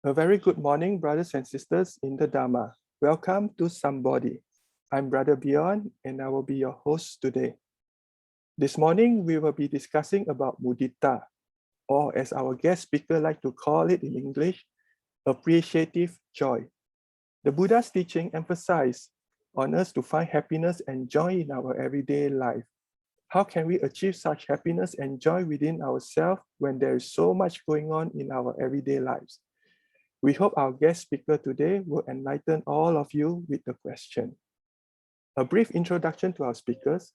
A very good morning, brothers and sisters in the Dharma. Welcome to Somebody. I'm Brother Bjorn, and I will be your host today. This morning, we will be discussing about Mudita, or as our guest speaker like to call it in English, appreciative joy. The Buddha's teaching emphasized on us to find happiness and joy in our everyday life. How can we achieve such happiness and joy within ourselves when there is so much going on in our everyday lives? We hope our guest speaker today will enlighten all of you with the question. A brief introduction to our speakers.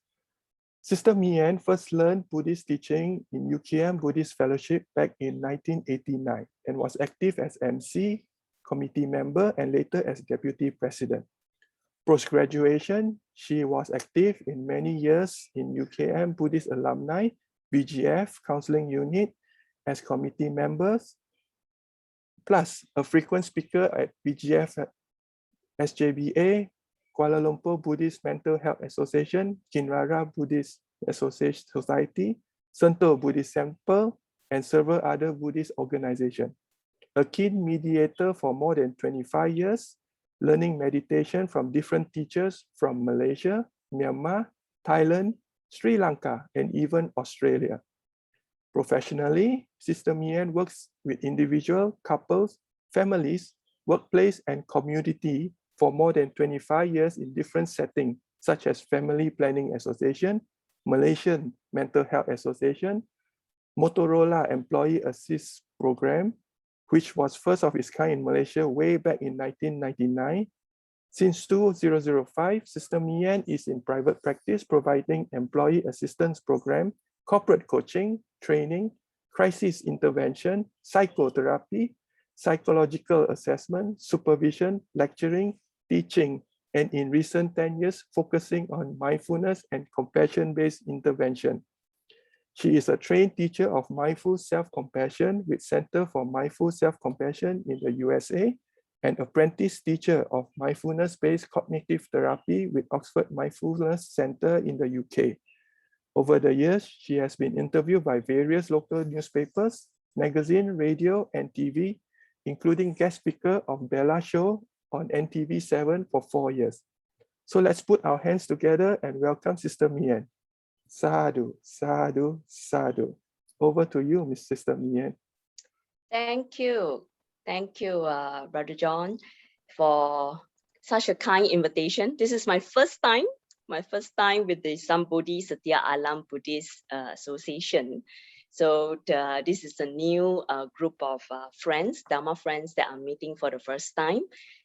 Sister Mien first learned Buddhist teaching in UKM Buddhist Fellowship back in 1989 and was active as MC, committee member, and later as deputy president. Post-graduation, she was active in many years in UKM Buddhist Alumni, BGF Counseling Unit as committee members, plus a frequent speaker at BGF, SJBA, Kuala Lumpur Buddhist Mental Health Association, Kinrara Buddhist Association Society, Sentul Buddhist Temple, and several other Buddhist organizations. A keen mediator for more than 25 years, learning meditation from different teachers from Malaysia, Myanmar, Thailand, Sri Lanka, and even Australia. Professionally, Sister Mien works with individual, couples, families, workplace, and community for more than 25 years in different settings, such as Family Planning Association, Malaysian Mental Health Association, Motorola Employee Assist Program, which was first of its kind in Malaysia way back in 1999. Since 2005, Sister Mien is in private practice providing employee assistance program, corporate coaching, training, crisis intervention, psychotherapy, psychological assessment, supervision, lecturing, teaching, and in recent 10 years, focusing on mindfulness and compassion-based intervention. She is a trained teacher of mindful self-compassion with Center for Mindful Self-Compassion in the USA and apprentice teacher of mindfulness-based cognitive therapy with Oxford Mindfulness Center in the UK. Over the years, she has been interviewed by various local newspapers, magazine, radio, and TV, including guest speaker of Bella Show on NTV7 for 4 years. So let's put our hands together and welcome Sister Mien. Sadhu, sadhu, sadhu. Over to you, Miss Sister Mien. Thank you. Thank you, Brother John, for such a kind invitation. This is my first time with the Sambodhi Satya Alam Buddhist Association. So this is a new group of friends, Dharma friends that I'm meeting for the first time.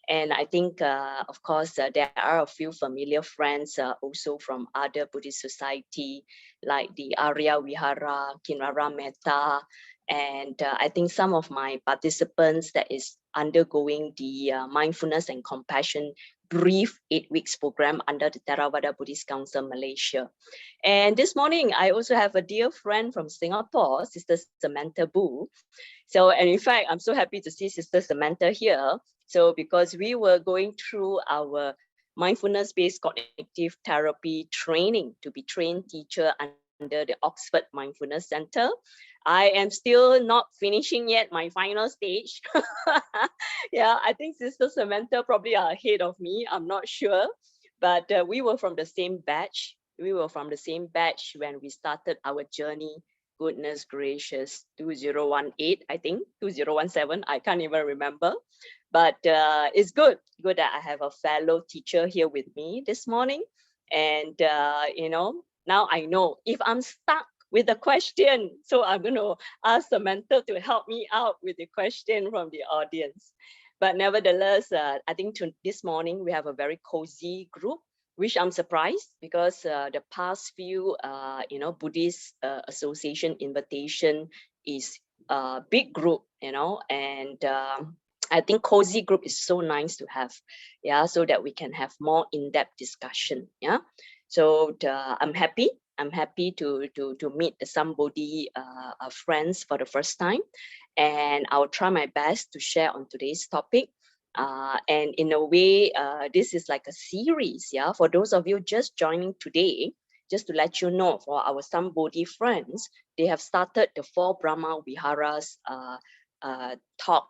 And I think, of course, there are a few familiar friends also from other Buddhist society, like the Arya Vihara, Kinrara Metta, and I think some of my participants that is undergoing the mindfulness and compassion brief 8 weeks program under the Theravada Buddhist Council Malaysia. And this morning, I also have a dear friend from Singapore, Sister Samantha Boo. So, and in fact, I'm so happy to see Sister Samantha here. So, because we were going through our mindfulness-based cognitive therapy training to be trained teacher under the Oxford Mindfulness Center. I am still not finishing yet my final stage. Yeah, I think Sister Samantha probably are ahead of me. I'm not sure, but we were from the same batch. We were from the same batch when we started our journey. Goodness gracious, 2018, I think, 2017, I can't even remember. But it's good that I have a fellow teacher here with me this morning. And, now I know if I'm stuck with the question, so I'm going to ask Samantha to help me out with the question from the audience. But nevertheless, I think this morning we have a very cozy group, which I'm surprised because the past few, Buddhist Association invitation is a big group, and I think cozy group is so nice to have, yeah, so that we can have more in-depth discussion, yeah. So I'm happy to meet somebody friends for the first time, and I'll try my best to share on today's topic. And in a way, this is like a series, yeah. For those of you just joining today, just to let you know, for our Sambodhi friends, they have started the 4 Brahma Viharas talk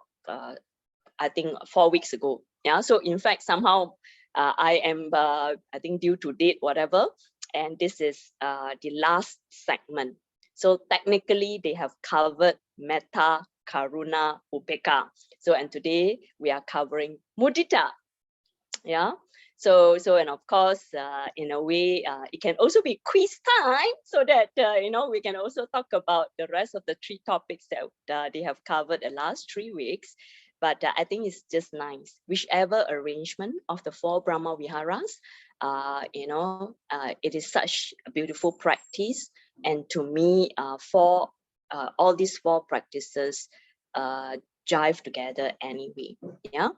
I think 4 weeks ago. Yeah, so in fact, somehow I am, I think, due to date, whatever, and this is the last segment. So technically, they have covered Metta, Karuna, Upeka. So, and today we are covering Mudita. Yeah. So and of course, in a way, it can also be quiz time, so that we can also talk about the rest of the 3 topics that they have covered the last 3 weeks. But I think it's just nice, whichever arrangement of the 4 Brahma Viharas, it is such a beautiful practice. And to me, all these 4 practices jive together anyway. Yeah.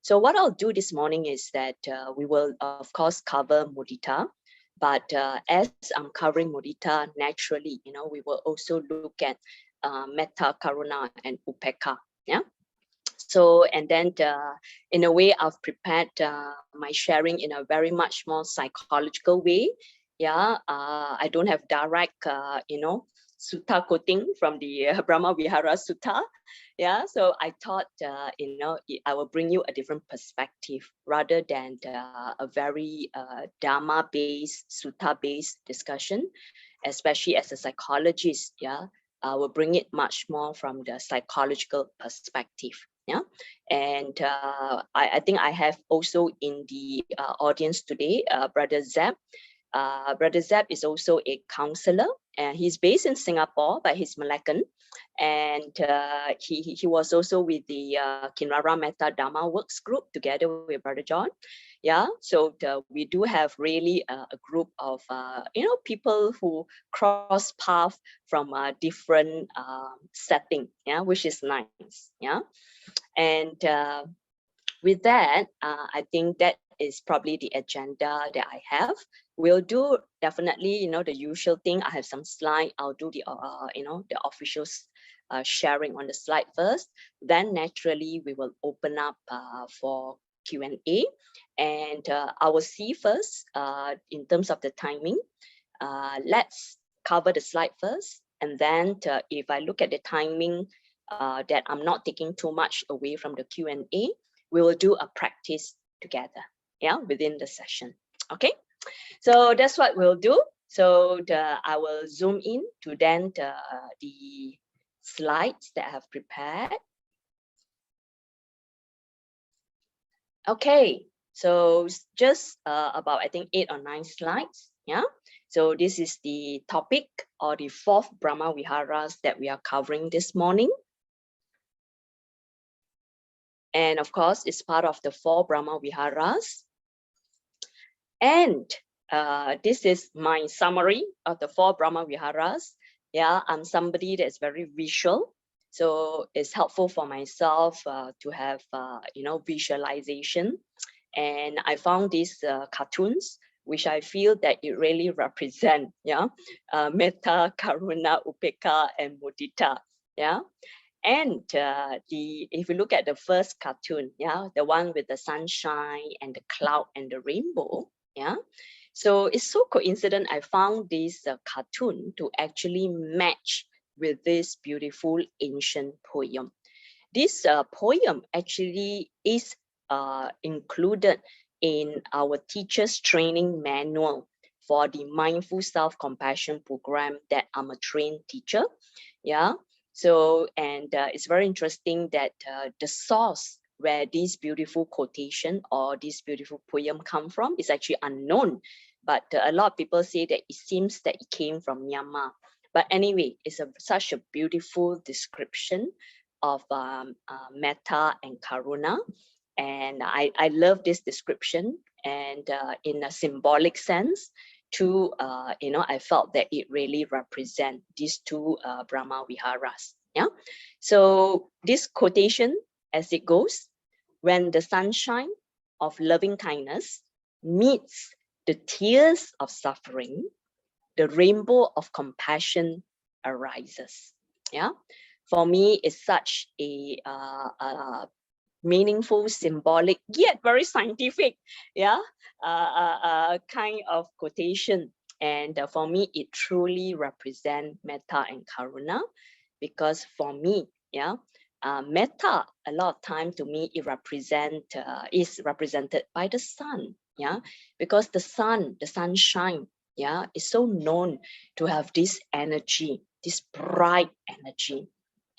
So what I'll do this morning is that we will, of course, cover Mudita. But as I'm covering Mudita, naturally, we will also look at Metta, Karuna, and Upeka. Yeah. So, and then in a way, I've prepared my sharing in a very much more psychological way. Yeah, I don't have direct, sutta quoting from the Brahma Vihara Sutta. Yeah, so I thought, I will bring you a different perspective rather than a very Dharma-based, Sutta-based discussion, especially as a psychologist. Yeah, I will bring it much more from the psychological perspective. Yeah, and I think I have also in the audience today, Brother Zeb. Brother Zeb is also a counselor, and he's based in Singapore, but he's Malaccan. And he was also with the Kinrara Metta Dharma Works group together with Brother John. Yeah, so we do have really a group of people who cross path from a different setting, yeah, which is nice. Yeah, and with that, I think that is probably the agenda that I have. We'll do definitely, the usual thing. I have some slide. I'll do the, the official sharing on the slide first. Then naturally, we will open up for Q&A. And I will see first in terms of the timing. Let's cover the slide first. And then if I look at the timing, that I'm not taking too much away from the Q&A, we will do a practice together, yeah, within the session. Okay, so that's what we'll do. So I will zoom in to then the slides that I have prepared. Okay, so just about, I think, 8 or 9 slides. Yeah, so this is the topic, or the 4th Brahma Viharas that we are covering this morning. And of course, it's part of the 4 Brahma Viharas. And this is my summary of the 4 Brahma Viharas. Yeah, I'm somebody that's very visual. So it's helpful for myself to have, visualization. And I found these cartoons, which I feel that it really represent, Metta, Karuna, Upeka, and Mudita. Yeah. And if you look at the first cartoon, yeah, the one with the sunshine and the cloud and the rainbow, yeah. So it's so coincident I found this cartoon to actually match with this beautiful ancient poem. This poem actually is included in our teacher's training manual for the Mindful Self-Compassion program that I'm a trained teacher. Yeah. So, and it's very interesting that the source where this beautiful quotation or this beautiful poem come from is actually unknown. But a lot of people say that it seems that it came from Myanmar. But anyway, it's such a beautiful description of Metta and Karuna. And I love this description. And in a symbolic sense, to, I felt that it really represents these 2 Brahma Viharas. Yeah. So this quotation, as it goes, when the sunshine of loving kindness meets the tears of suffering, the rainbow of compassion arises. Yeah. For me, it's such a meaningful, symbolic, yet very scientific, yeah, kind of quotation. And for me, it truly represents Metta and Karuna, because for me, yeah, metta, a lot of time to me, it is represented by the sun, yeah, because the sun, the sunshine, yeah, is so known to have this energy, this bright energy,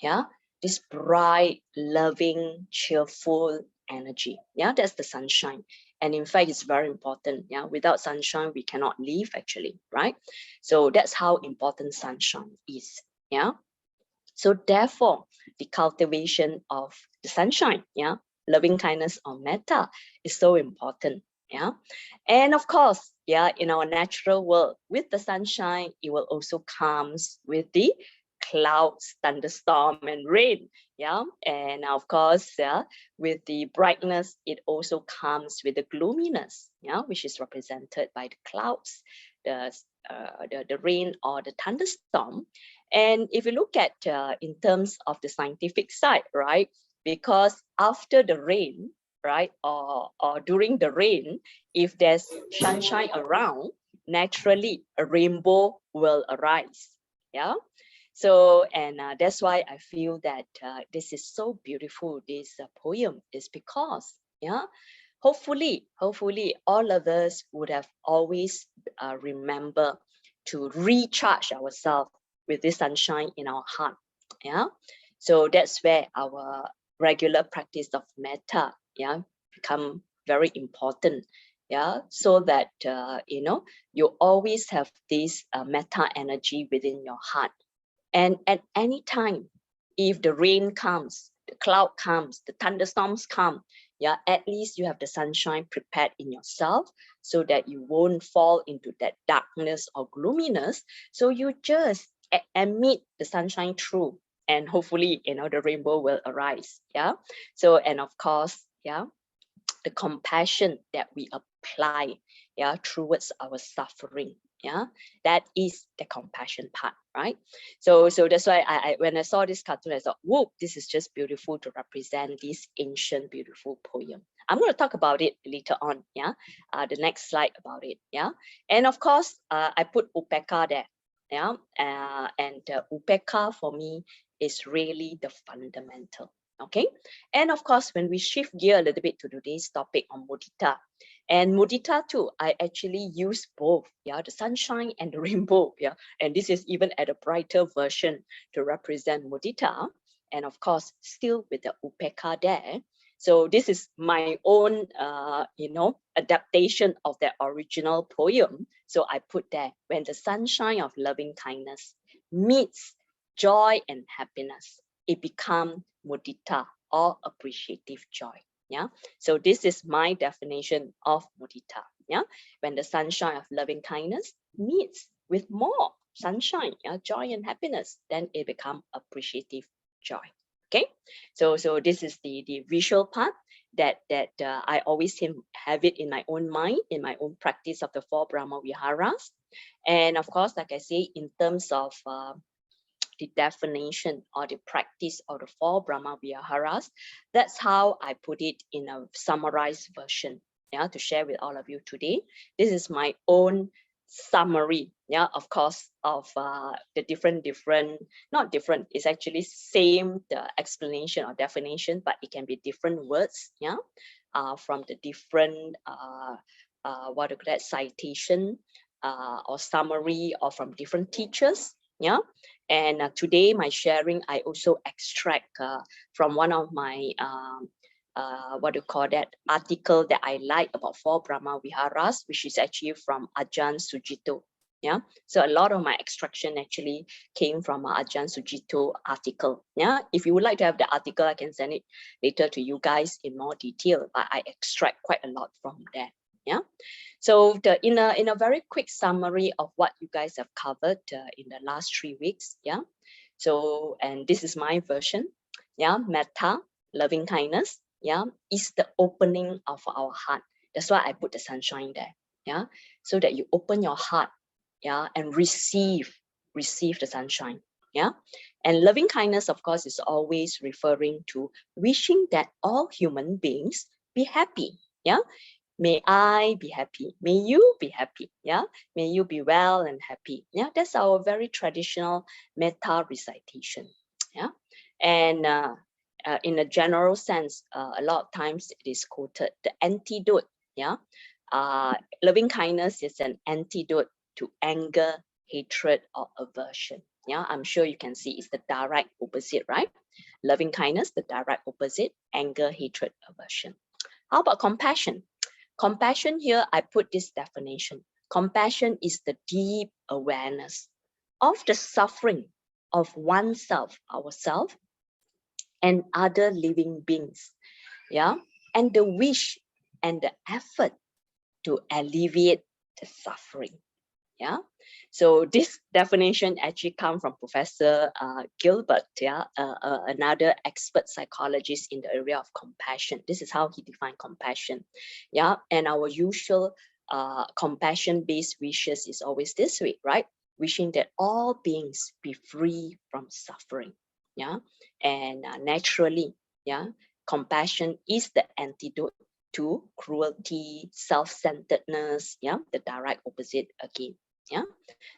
yeah, this bright, loving, cheerful energy, yeah, that's the sunshine. And in fact, it's very important, yeah, without sunshine, we cannot live actually, right? So that's how important sunshine is, yeah. So therefore, the cultivation of the sunshine, yeah, loving kindness or metta is so important, yeah. And of course, yeah, in our natural world, with the sunshine, it will also comes with the clouds, thunderstorm, and rain, yeah. And of course, yeah, with the brightness, it also comes with the gloominess, yeah, which is represented by the clouds, the rain or the thunderstorm. And if you look at in terms of the scientific side, right, because after the rain, right, or during the rain, if there's sunshine around, naturally a rainbow will arise, yeah. So, and that's why I feel that this is so beautiful, this poem, is because, yeah, hopefully all of us would have always remember to recharge ourselves with this sunshine in our heart, yeah. So that's where our regular practice of metta, yeah, become very important, yeah, so that you know, you always have this metta energy within your heart. And at any time, if the rain comes, the cloud comes, the thunderstorms come, yeah, at least you have the sunshine prepared in yourself so that you won't fall into that darkness or gloominess. So you just emit the sunshine through, and hopefully, you know, the rainbow will arise. Yeah. So, and of course, yeah, the compassion that we apply, yeah, towards our suffering, yeah, that is the compassion part, right? So that's why I when I saw this cartoon, I thought, whoa, this is just beautiful to represent this ancient beautiful poem. I'm going to talk about it later on, yeah, the next slide about it, yeah. And of course, I put upeka there, yeah, and upeka for me is really the fundamental. Okay, and of course, when we shift gear a little bit to today's topic on mudita, and mudita too, I actually use both, yeah, the sunshine and the rainbow, yeah, and this is even at a brighter version to represent mudita, and of course, still with the upeka there. So this is my own, you know, adaptation of the original poem. So I put there, when the sunshine of loving kindness meets joy and happiness, it becomes mudita or appreciative joy. Yeah. So this is my definition of mudita. Yeah. When the sunshine of loving kindness meets with more sunshine, yeah, joy and happiness, then it becomes appreciative joy. Okay. So this is the visual part that I always have it in my own mind, in my own practice of the 4 Brahma Viharas. And of course, like I say, in terms of the definition or the practice of the 4 Brahma Viharas, that's how I put it in a summarized version, yeah, to share with all of you today. This is my own summary, yeah, of course, of the different, not different, it's actually same, the explanation or definition, but it can be different words, yeah, from the different, what do you call that, citation or summary, or from different teachers, yeah. And today, my sharing, I also extract from one of my, what do you call that, article that I like about 4 Brahma Viharas, which is actually from Ajahn Sujito. Yeah, so a lot of my extraction actually came from Ajahn Sujito article. Yeah, if you would like to have the article, I can send it later to you guys in more detail, but I extract quite a lot from there. Yeah. So in a very quick summary of what you guys have covered in the last 3 weeks, yeah. So, and this is my version, yeah. Metta, loving kindness, yeah, is the opening of our heart. That's why I put the sunshine there, yeah, so that you open your heart, yeah, and receive the sunshine, yeah. And loving kindness, of course, is always referring to wishing that all human beings be happy, yeah. May I be happy. May you be happy. Yeah. May you be well and happy. Yeah. That's our very traditional metta recitation. Yeah. And in a general sense, a lot of times it is quoted, the antidote, yeah. Loving kindness is an antidote to anger, hatred, or aversion. Yeah, I'm sure you can see it's the direct opposite, right? Loving kindness, the direct opposite, anger, hatred, aversion. How about compassion? Compassion here, I put this definition. Compassion is the deep awareness of the suffering of oneself, ourselves, and other living beings. Yeah, and the wish and the effort to alleviate the suffering. Yeah, so this definition actually comes from Professor Gilbert, yeah, another expert psychologist in the area of compassion. This is how he defined compassion. Yeah, and our usual compassion-based wishes is always this way, right? Wishing that all beings be free from suffering. Yeah, and naturally, yeah, compassion is the antidote to cruelty, self-centeredness, yeah, the direct opposite again. Yeah,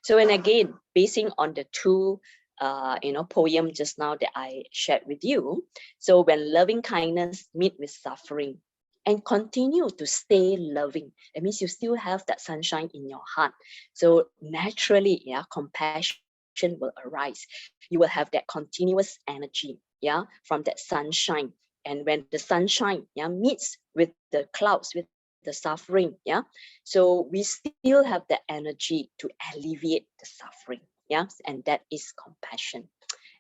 so and again, basing on the two poem just now that I shared with you. So when loving kindness meet with suffering and continue to stay loving, it means you still have that sunshine in your heart. So naturally, yeah, compassion will arise. You will have that continuous energy, yeah, from that sunshine. And when the sunshine, yeah, meets with the clouds, with the suffering, yeah, so we still have the energy to alleviate the suffering, yeah, and that is compassion.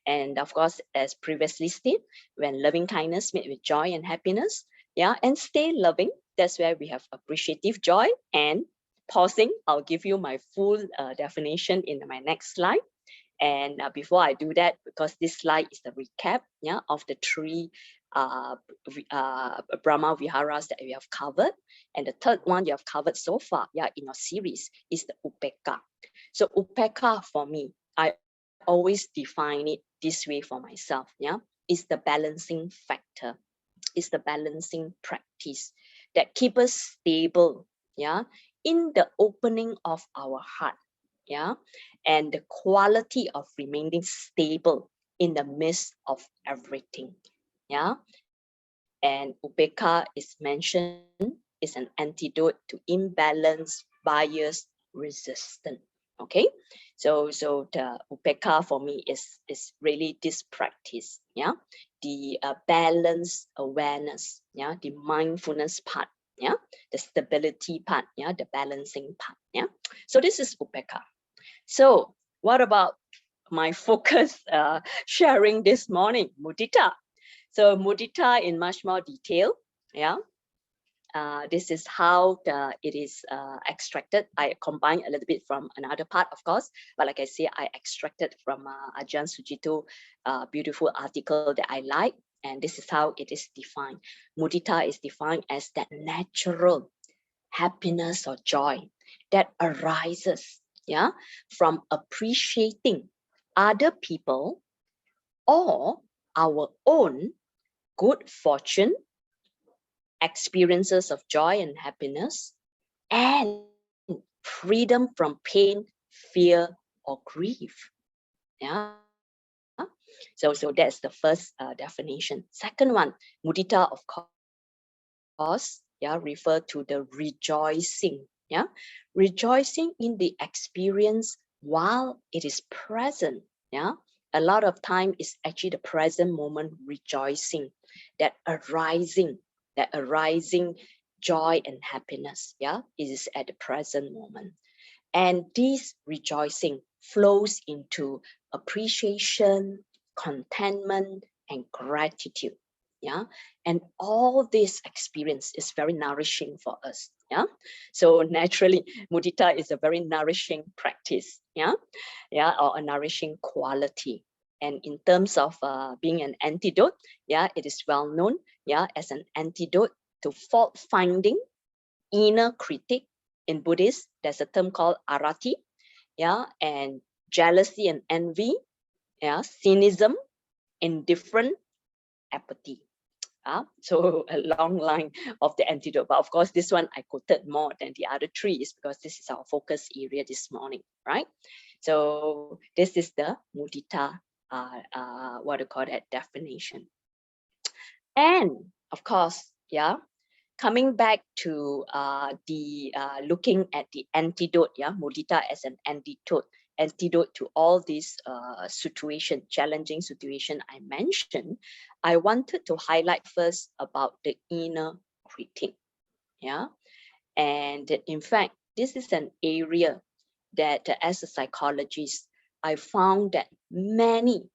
And of course, as previously stated, when loving kindness meet with joy and happiness, yeah, and stay loving, that's where we have appreciative joy. And pausing, I'll give you my full definition in my next slide. And before I do that, because this slide is the recap, yeah, of the three Brahma Viharas that we have covered. And the third one you have covered so far, yeah, in your series is the Upekkha. So Upekkha for me, I always define it this way for myself, yeah, is the balancing factor, is the balancing practice that keeps us stable, yeah, in the opening of our heart, yeah, and the quality of remaining stable in the midst of everything, yeah. And Upekkha is mentioned is an antidote to imbalance, bias, resistance. Okay, so the Upekkha for me is really this practice, yeah, the balance awareness, yeah, the mindfulness part, yeah, the stability part, yeah, the balancing part, yeah. So this is Upekkha. So what about my focus sharing this morning, Mudita? So Mudita in much more detail, yeah. This is how it is extracted. I combine a little bit from another part, of course, but like I say, I extracted from Ajahn Sujito beautiful article that I like, and this is how it is defined. Mudita is defined as that natural happiness or joy that arises, yeah, from appreciating other people or our own good fortune, experiences of joy and happiness, and freedom from pain, fear, or grief. Yeah. So that's the first definition. Second one, Mudita, of course, yeah, refer to the rejoicing. Yeah, rejoicing in the experience while it is present. Yeah, a lot of time is actually the present moment rejoicing, that arising joy and happiness. Yeah, it is at the present moment. And this rejoicing flows into appreciation, contentment, and gratitude. Yeah. And all this experience is very nourishing for us. Yeah. So naturally, Mudita is a very nourishing practice. Yeah. Yeah. Or a nourishing quality. And in terms of being an antidote, yeah, it is well known, yeah, as an antidote to fault finding, inner critic. In Buddhist, there's a term called arati, yeah, and jealousy and envy, yeah, cynicism, indifferent, apathy. So a long line of the antidote. But of course, this one I quoted more than the other three is because this is our focus area this morning, right? So this is the Mudita, what do you call that, definition. And of course, yeah, coming back to looking at the antidote, yeah, Mudita as an antidote to all these challenging situation I mentioned, I wanted to highlight first about the inner critic, yeah. And in fact, this is an area that as a psychologist, I found that many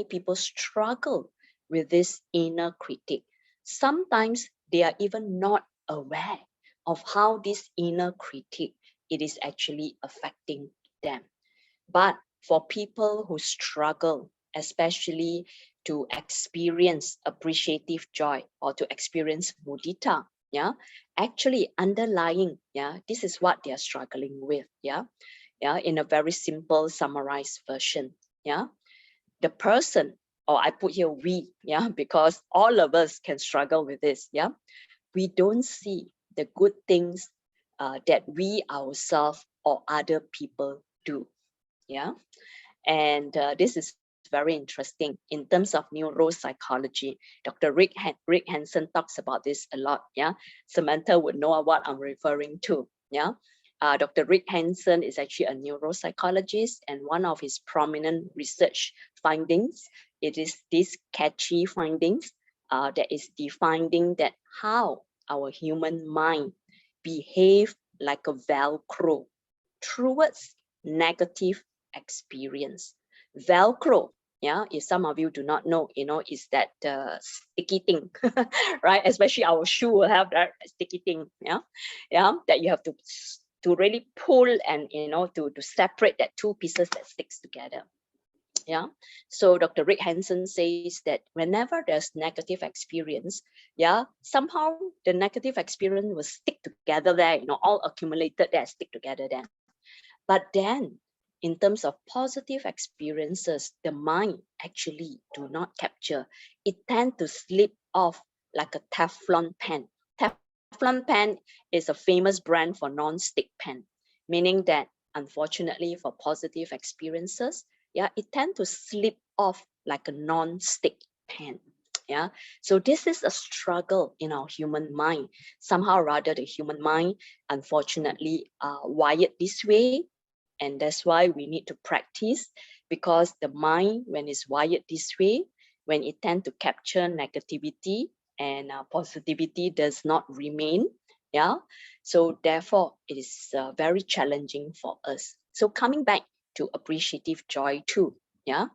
people struggle with this inner critic. Sometimes they are even not aware of how this inner critic it is actually affecting them. But for people who struggle, especially to experience appreciative joy or to experience mudita, yeah, actually underlying, yeah, this is what they are struggling with, yeah, in a very simple summarized version, yeah. The person, or I put here we, yeah, because all of us can struggle with this, yeah. We don't see the good things that we ourselves or other people do, yeah. And this is very interesting in terms of neuropsychology. Dr. Rick Hanson talks about this a lot. Yeah, Samantha would know what I'm referring to. Yeah, Dr. Rick Hanson is actually a neuropsychologist, and one of his prominent research findings, it is this catchy findings that is the finding that how our human mind behave like a Velcro towards negative experience. Velcro, yeah, if some of you do not know, is that sticky thing, right? Especially our shoe will have that sticky thing, yeah, that you have to really pull and to separate that two pieces that sticks together. Yeah. So Dr. Rick Hanson says that whenever there's negative experience, yeah, somehow the negative experience will stick together there, all accumulated there, stick together there. But then in terms of positive experiences, the mind actually do not capture. It tend to slip off like a Teflon pen. Teflon pen is a famous brand for non-stick pen, meaning that unfortunately for positive experiences, yeah, it tend to slip off like a non-stick pen. Yeah, so this is a struggle in our human mind. Somehow rather the human mind unfortunately wired this way, and that's why we need to practice, because the mind when it's wired this way, when it tend to capture negativity and positivity does not remain, yeah, so therefore it is very challenging for us. So coming back to appreciative joy too, yeah,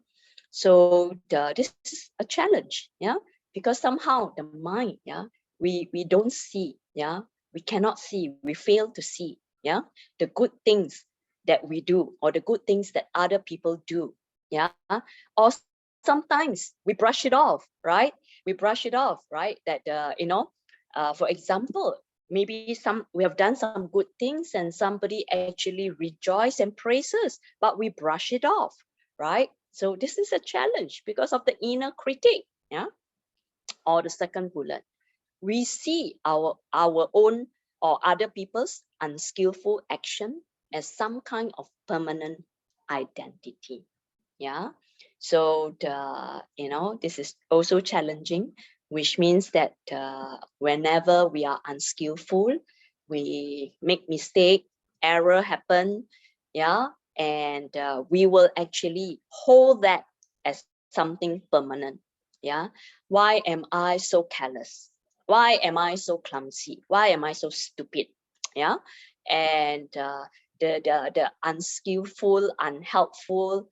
so this is a challenge, yeah, because somehow the mind, yeah, we don't see, yeah, we cannot see, we fail to see, yeah, the good things that we do or the good things that other people do, yeah, or sometimes we brush it off, right? We brush it off, right? That for example, maybe we have done some good things and somebody actually rejoice and praises, but we brush it off, right? So this is a challenge because of the inner critic, yeah. Or the second bullet, we see our own or other people's unskillful action as some kind of permanent identity, yeah. So this is also challenging, which means that whenever we are unskillful, we make mistake, error happen, yeah, and we will actually hold that as something permanent, yeah. Why am I so careless? Why am I so clumsy? Why am I so stupid? Yeah, and the unskillful, unhelpful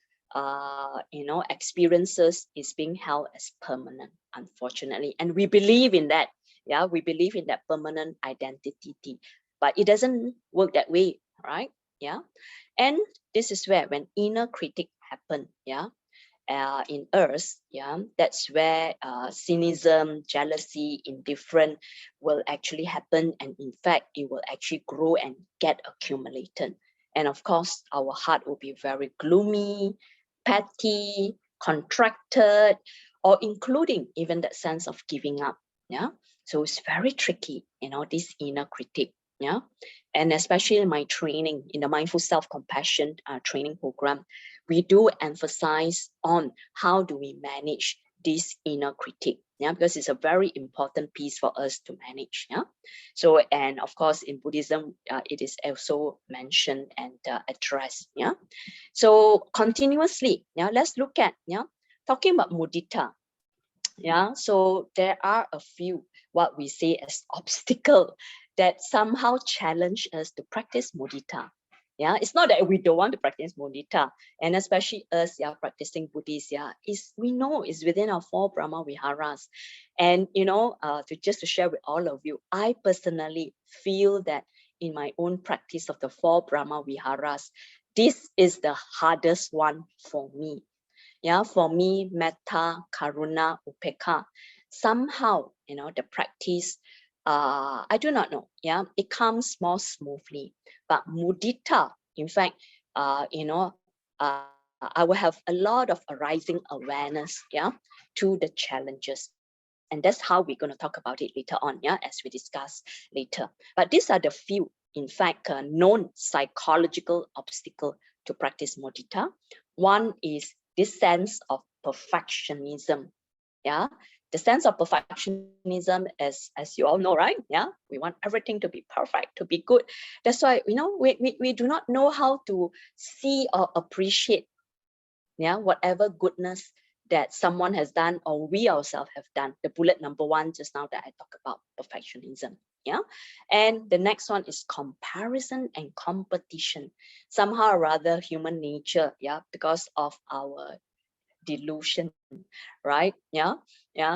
experiences is being held as permanent, unfortunately, and we believe in that. Yeah, we believe in that permanent identity, but it doesn't work that way, right? Yeah, and this is where when inner critic happen, yeah, in us, yeah, that's where cynicism, jealousy, indifference will actually happen, and in fact, it will actually grow and get accumulated. And of course, our heart will be very gloomy, petty, contracted, or including even that sense of giving up. Yeah, so it's very tricky, this inner critic. Yeah, and especially in my training, in the mindful self-compassion training program, we do emphasize on how do we manage this inner critic. yeah, because it's a very important piece for us to manage. Yeah, so, and of course in Buddhism it is also mentioned and addressed. Yeah, so continuously, yeah, let's look at, yeah, talking about mudita. Yeah, so there are a few what we say as obstacle that somehow challenge us to practice mudita. Yeah, it's not that we don't want to practice mudita, and especially us, yeah, practicing Buddhists, yeah, is we know is within our 4 Brahma Viharas. And you know, to share with all of you, I personally feel that in my own practice of the 4 Brahma Viharas, this is the hardest one for me. Yeah, for me, metta, karuna, upekha, somehow, you know, the practice, I do not know, yeah, it comes more smoothly. But mudita, in fact, you know, I will have a lot of arising awareness, yeah, to the challenges. And that's how we're going to talk about it later on, yeah, as we discuss later. But these are the few, in fact, known psychological obstacle to practice mudita. One is this sense of perfectionism. Yeah, the sense of perfectionism, as you all know, right? Yeah, we want everything to be perfect, to be good. That's why, you know, we do not know how to see or appreciate, yeah, whatever goodness that someone has done or we ourselves have done. The bullet number 1 just now that I talk about, perfectionism. Yeah, and the next one is comparison and competition. Somehow or rather human nature, yeah, because of our delusion, right? Yeah,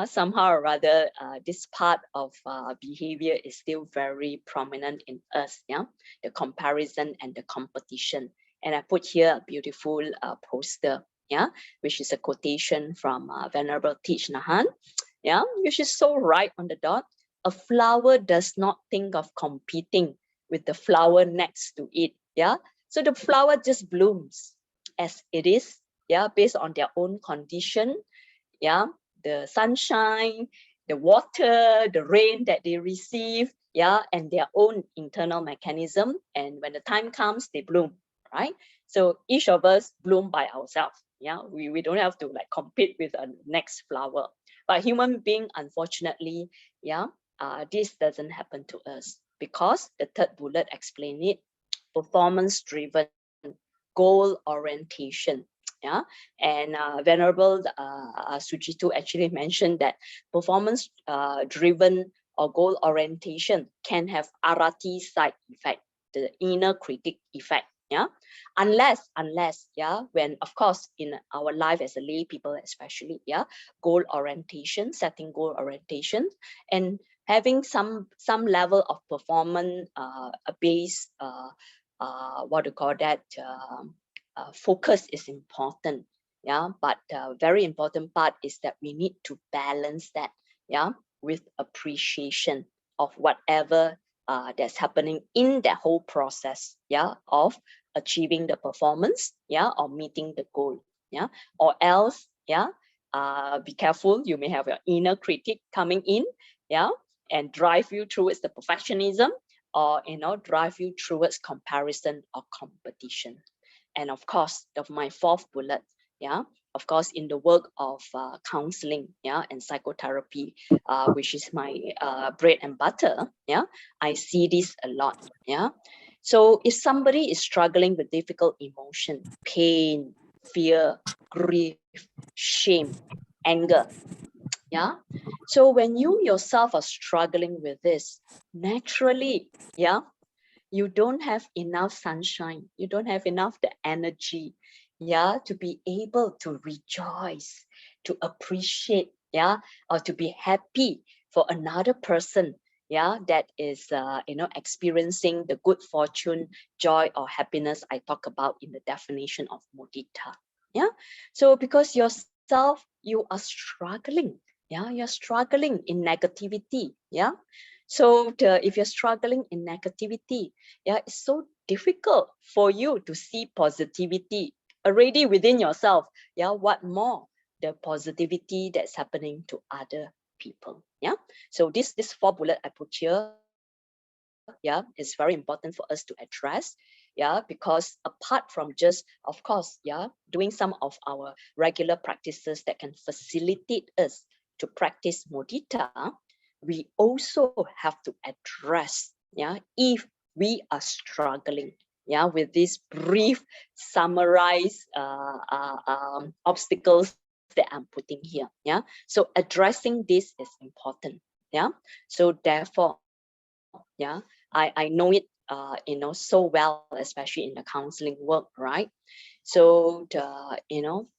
somehow or rather this part of behavior is still very prominent in us. Yeah, the comparison and the competition. And I put here a beautiful poster, yeah, which is a quotation from Venerable Thich Nhat Hanh, yeah, which is so right on the dot. A flower does not think of competing with the flower next to it. Yeah, so the flower just blooms as it is, yeah, based on their own condition, yeah, the sunshine, the water, the rain that they receive, yeah, and their own internal mechanism. And when the time comes, they bloom, right? So each of us bloom by ourselves. Yeah, we don't have to like compete with a next flower. But human being, unfortunately, yeah, this doesn't happen to us because the third bullet explain it: performance driven, goal orientation. Yeah, and Venerable Sujitu actually mentioned that performance driven or goal orientation can have arati side effect, the inner critic effect. Yeah, unless, yeah, when of course in our life as a lay people especially, yeah, goal orientation, setting goal orientation, and having some level of performance based what to call that, focus is important. Yeah, but very important part is that we need to balance that, yeah, with appreciation of whatever that's happening in that whole process, yeah, of achieving the performance, yeah, or meeting the goal. Yeah, or else, yeah, be careful, you may have your inner critic coming in, yeah, and drive you towards the perfectionism, or you know, drive you towards comparison or competition. And of course, my 4th bullet, yeah, of course, in the work of counseling, yeah, and psychotherapy, which is my bread and butter, yeah, I see this a lot. Yeah, so if somebody is struggling with difficult emotion, pain, fear, grief, shame, anger, yeah, so when you yourself are struggling with this, naturally, yeah, you don't have enough sunshine, you don't have enough the energy, yeah, to be able to rejoice, to appreciate, yeah, or to be happy for another person, yeah, that is you know, experiencing the good fortune, joy, or happiness I talk about in the definition of mudita. Yeah, so because yourself, you are struggling, yeah, you're struggling in negativity. Yeah, so if you're struggling in negativity, yeah, it's so difficult for you to see positivity already within yourself. Yeah, what more the positivity that's happening to other people. Yeah, so this 4 bullet I put here, yeah, is very important for us to address. Yeah, because apart from just, of course, yeah, doing some of our regular practices that can facilitate us to to practice mudita, we also have to address, if we are struggling, with these brief summarized obstacles that I'm putting here, So addressing this is important, So therefore, I know it, so well, especially in the counseling work, right? So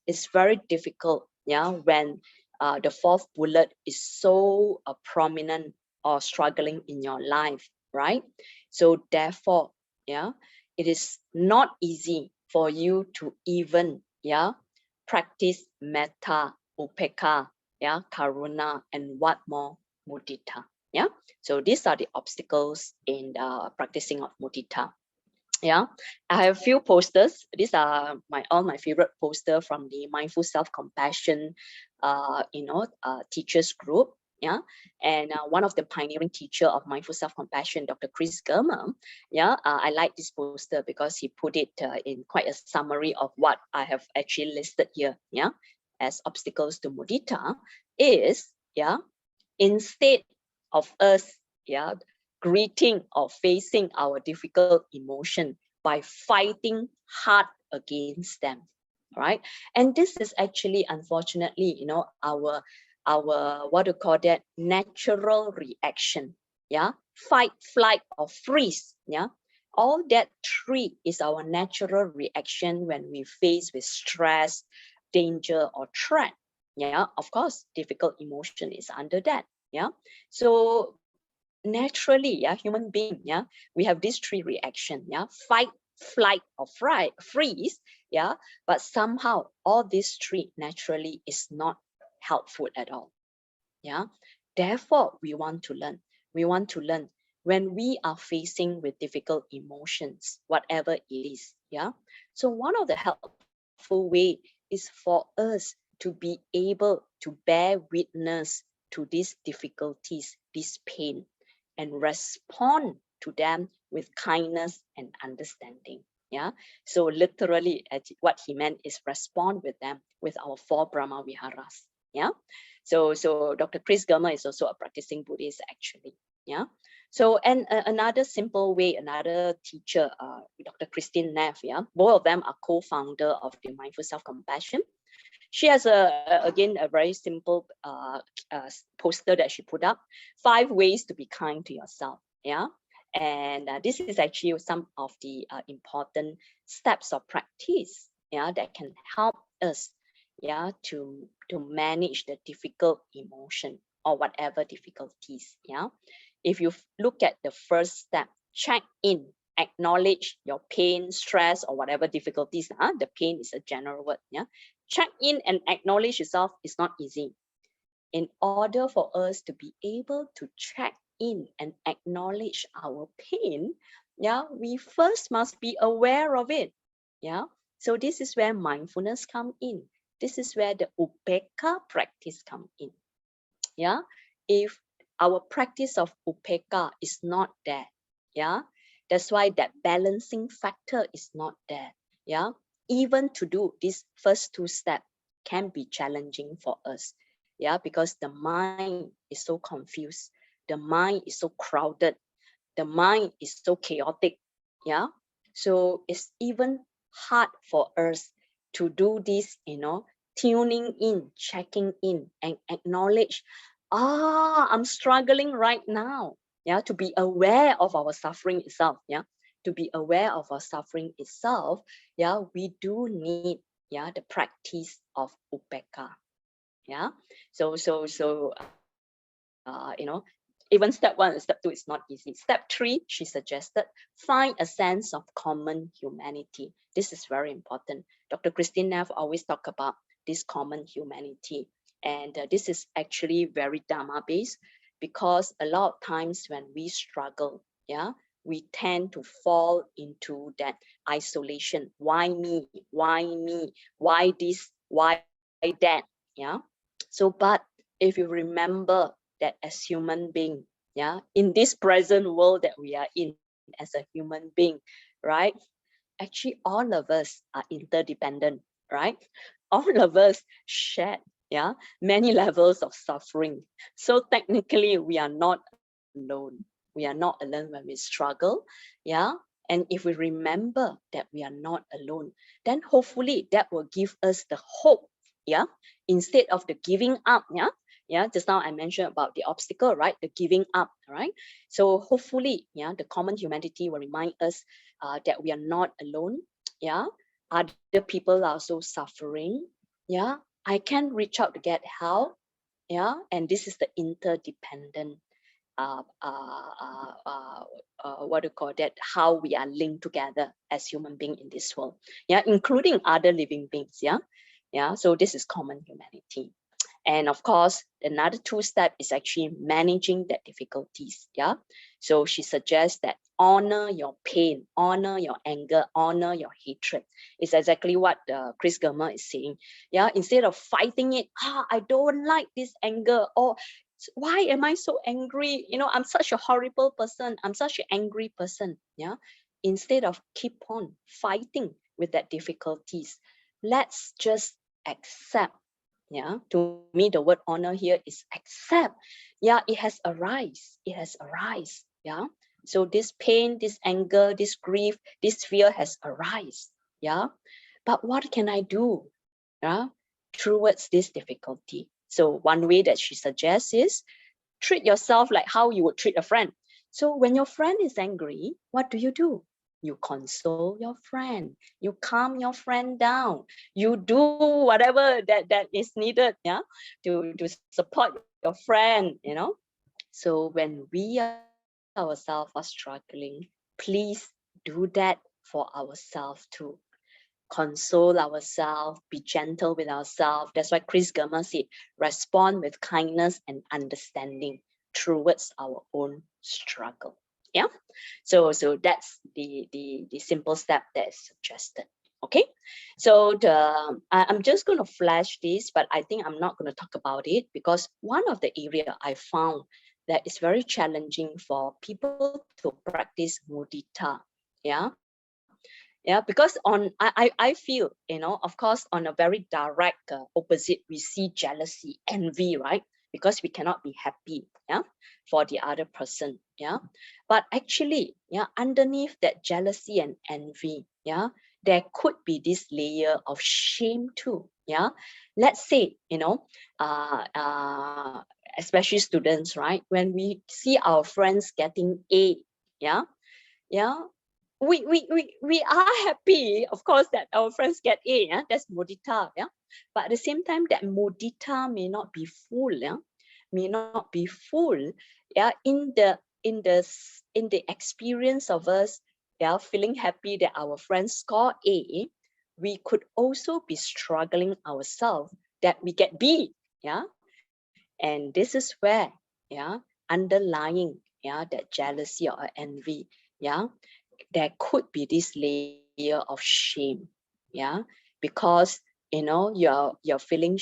it's very difficult, when the fourth bullet is so prominent or struggling in your life, right? So therefore, it is not easy for you to even, practice metta, upekkha, karuna, and what more, mudita. So these are the obstacles in practicing of mudita. I have a few posters. These are all my favorite poster from the mindful self-compassion teachers group. And one of the pioneering teacher of mindful self-compassion, Dr. Chris Germer, I like this poster because he put it in quite a summary of what I have actually listed here, as obstacles to mudita is, instead of us, greeting or facing our difficult emotion by fighting hard against them, right? And this is actually, unfortunately, our what do you call that, natural reaction, fight, flight, or freeze, all that three is our natural reaction when we face with stress, danger, or threat. Of course, difficult emotion is under that. So naturally, human being, we have these three reaction, fight, flight, or freeze, but somehow all these three naturally is not helpful at all. Thereful, we want to learn when we are facing with difficult emotions, whatever it is. So one of the helpful way is for us to be able to bear witness to these difficulties, this pain, and respond to them with kindness and understanding. So literally, what he meant is respond with them with our 4 Brahma Viharas. So Dr. Chris Germer is also a practicing Buddhist, actually. So, and another simple way, another teacher, Dr. Christine Neff, both of them are co-founder of the Mindful Self-Compassion. She has again a very simple poster that she put up: 5 ways to be kind to yourself. And this is actually some of the important steps of practice, that can help us, to manage the difficult emotion or whatever difficulties. If you look at the first step, check in, acknowledge your pain, stress, or whatever difficulties. The pain is a general word. Check in and acknowledge yourself is not easy. In order for us to be able to check in and acknowledge our pain, we first must be aware of it. So this is where mindfulness come in. This is where the upekkha practice come in. If our practice of upekkha is not there, that's why that balancing factor is not there. Even to do these first 2 steps can be challenging for us, because the mind is so confused, the mind is so crowded, the mind is so chaotic. So it's even hard for us to do this, tuning in, checking in, and acknowledge, I'm struggling right now. To be aware of our suffering itself. To be aware of our suffering itself, we do need, the practice of upekkha. So even step 1 and step 2 is not easy. Step 3, she suggested, find a sense of common humanity. This is very important. Dr. Christine Neff always talk about this common humanity. And this is actually very Dharma based, because a lot of times when we struggle, we tend to fall into that isolation. Why me? Why me? Why this? Why that? So, but if you remember that as human being, in this present world that we are in as a human being, right? Actually, all of us are interdependent, right? All of us share yeah, many levels of suffering. So technically, we are not alone. We are not alone when we struggle, yeah. And if we remember that we are not alone, then hopefully that will give us the hope, yeah, instead of the giving up, yeah. Yeah, just now I mentioned about the obstacle, right? The giving up, right? So hopefully, yeah, the common humanity will remind us that we are not alone, yeah. Other people are also suffering, yeah. I can reach out to get help, yeah. And this is the interdependent what do you call that, how we are linked together as human beings in this world, yeah, including other living beings, yeah. Yeah, so this is common humanity. And of course, another two step is actually managing the difficulties, yeah. So she suggests that honor your pain, honor your anger, honor your hatred. It's exactly what Chris Germer is saying, yeah. Instead of fighting it, I don't like this anger, or why am I so angry? You know, I'm such a horrible person. I'm such an angry person. Yeah. Instead of keep on fighting with that difficulties, let's just accept. Yeah. To me, the word honor here is accept. Yeah. It has arise. It has arise. Yeah. So this pain, this anger, this grief, this fear has arise. Yeah. But what can I do? Yeah. Towards this difficulty. So one way that she suggests is treat yourself like how you would treat a friend. So when your friend is angry, what do? You console your friend. You calm your friend down. You do whatever that is needed, yeah, to support your friend, you know. So when we ourselves are struggling, please do that for ourselves too. Console ourselves, be gentle with ourselves. That's why Chris Germer said, respond with kindness and understanding towards our own struggle. Yeah. So that's the simple step that is suggested. Okay. So I'm just going to flash this, but I think I'm not going to talk about it because one of the area I found that is very challenging for people to practice mudita. Yeah. Yeah, because I feel, you know, of course, on a very direct opposite, we see jealousy, envy, right? Because we cannot be happy, yeah, for the other person, yeah. But actually, yeah, underneath that jealousy and envy, yeah, there could be this layer of shame too, yeah. Let's say, you know, especially students, right? When we see our friends getting A, yeah, yeah, we are happy, of course, that our friends get A, yeah, that's mudita, yeah. But at the same time, that mudita may not be full, yeah, may not be full, yeah, in the experience of us, yeah, feeling happy that our friends score A, we could also be struggling ourselves that we get B, yeah. And this is where, yeah, underlying, yeah, that jealousy or envy, yeah, there could be this layer of shame, yeah, because, you know, you're feeling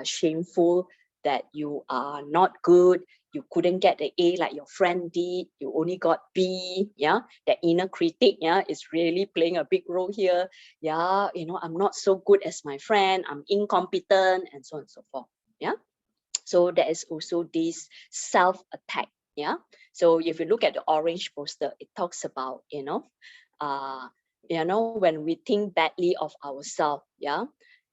shameful that you are not good, you couldn't get the A like your friend did, you only got B, yeah. That inner critic, yeah, is really playing a big role here. Yeah, you know, I'm not so good as my friend, I'm incompetent, and so on and so forth. Yeah. So there is also this self-attack. Yeah. So if you look at the orange poster, it talks about, uh, when we think badly of ourselves, yeah,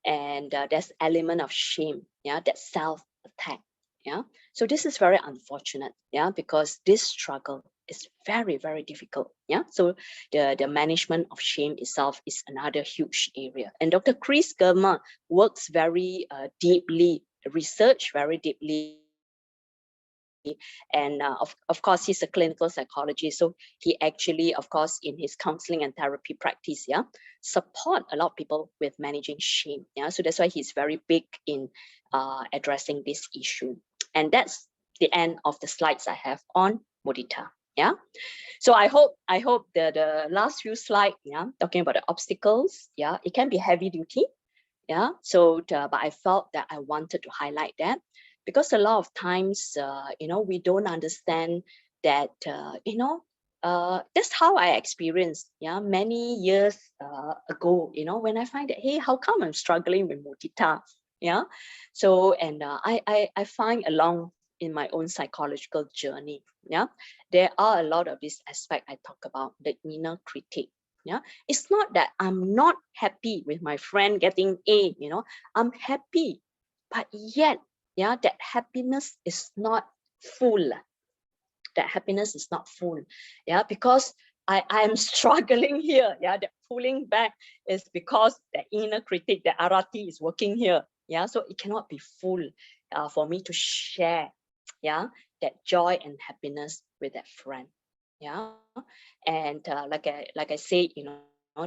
and there's element of shame, yeah, that self-attack, yeah. So this is very unfortunate, yeah, because this struggle is very, very difficult, yeah. So the management of shame itself is another huge area. And Dr. Chris Germer works very deeply, research very deeply, and of course he's a clinical psychologist, so he actually, of course, in his counseling and therapy practice, yeah, support a lot of people with managing shame, yeah. So that's why he's very big in addressing this issue. And that's the end of the slides I have on Mudita. Yeah. So I hope the last few slides, yeah, talking about the obstacles, yeah, it can be heavy duty, yeah. So but I felt that I wanted to highlight that because a lot of times, we don't understand that, that's how I experienced, yeah, many years ago, when I find that, hey, how come I'm struggling with mudita, Yeah. So, and I find along in my own psychological journey, yeah, there are a lot of this aspect I talk about, the inner critic. Yeah, it's not that I'm not happy with my friend getting A, I'm happy, but yet, yeah, that happiness is not full. That happiness is not full. Yeah, because I'm struggling here. Yeah, that pulling back is because the inner critic, the arati is working here. Yeah, so it cannot be full for me to share, yeah, that joy and happiness with that friend. Yeah, and like I say,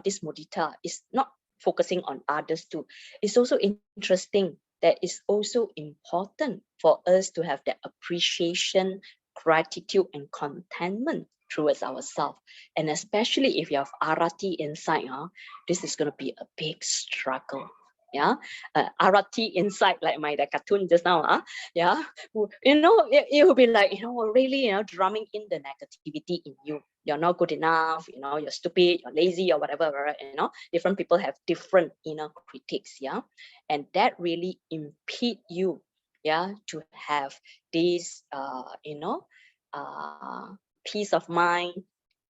this mudita is not focusing on others too. It's also interesting that it's also important for us to have that appreciation, gratitude, and contentment towards ourselves. And especially if you have arati inside, this is going to be a big struggle. Yeah, arati inside, like my the cartoon just now, yeah, it will be like, really, drumming in the negativity in you. You're not good enough, you're stupid, you're lazy, or whatever, right? Different people have different inner critics, yeah, and that really impede you, yeah, to have this peace of mind,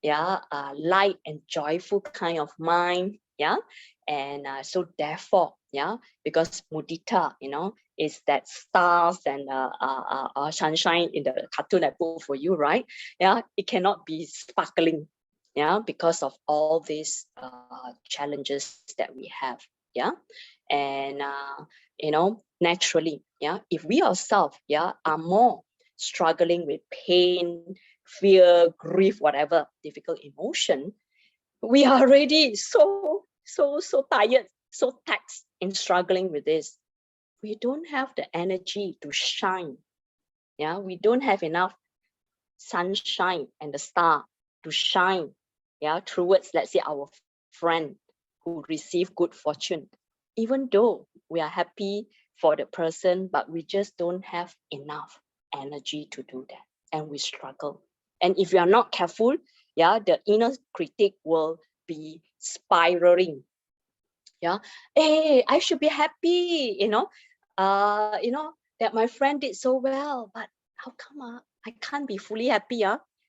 yeah, light and joyful kind of mind, yeah. And so therefore, yeah, because mudita, is that stars and sunshine in the cartoon I put for you, right? Yeah, it cannot be sparkling, yeah, because of all these challenges that we have, yeah. And naturally, yeah, if we ourselves, yeah, are more struggling with pain, fear, grief, whatever difficult emotion, we are already so tired, so taxed in struggling with this. We don't have the energy to shine. Yeah, we don't have enough sunshine and the star to shine, yeah, towards, let's say, our friend who receive good fortune. Even though we are happy for the person, but we just don't have enough energy to do that, and we struggle. And if you are not careful, yeah, the inner critic will be spiraling. Yeah, hey, I should be happy, that my friend did so well, but how come I can't be fully happy?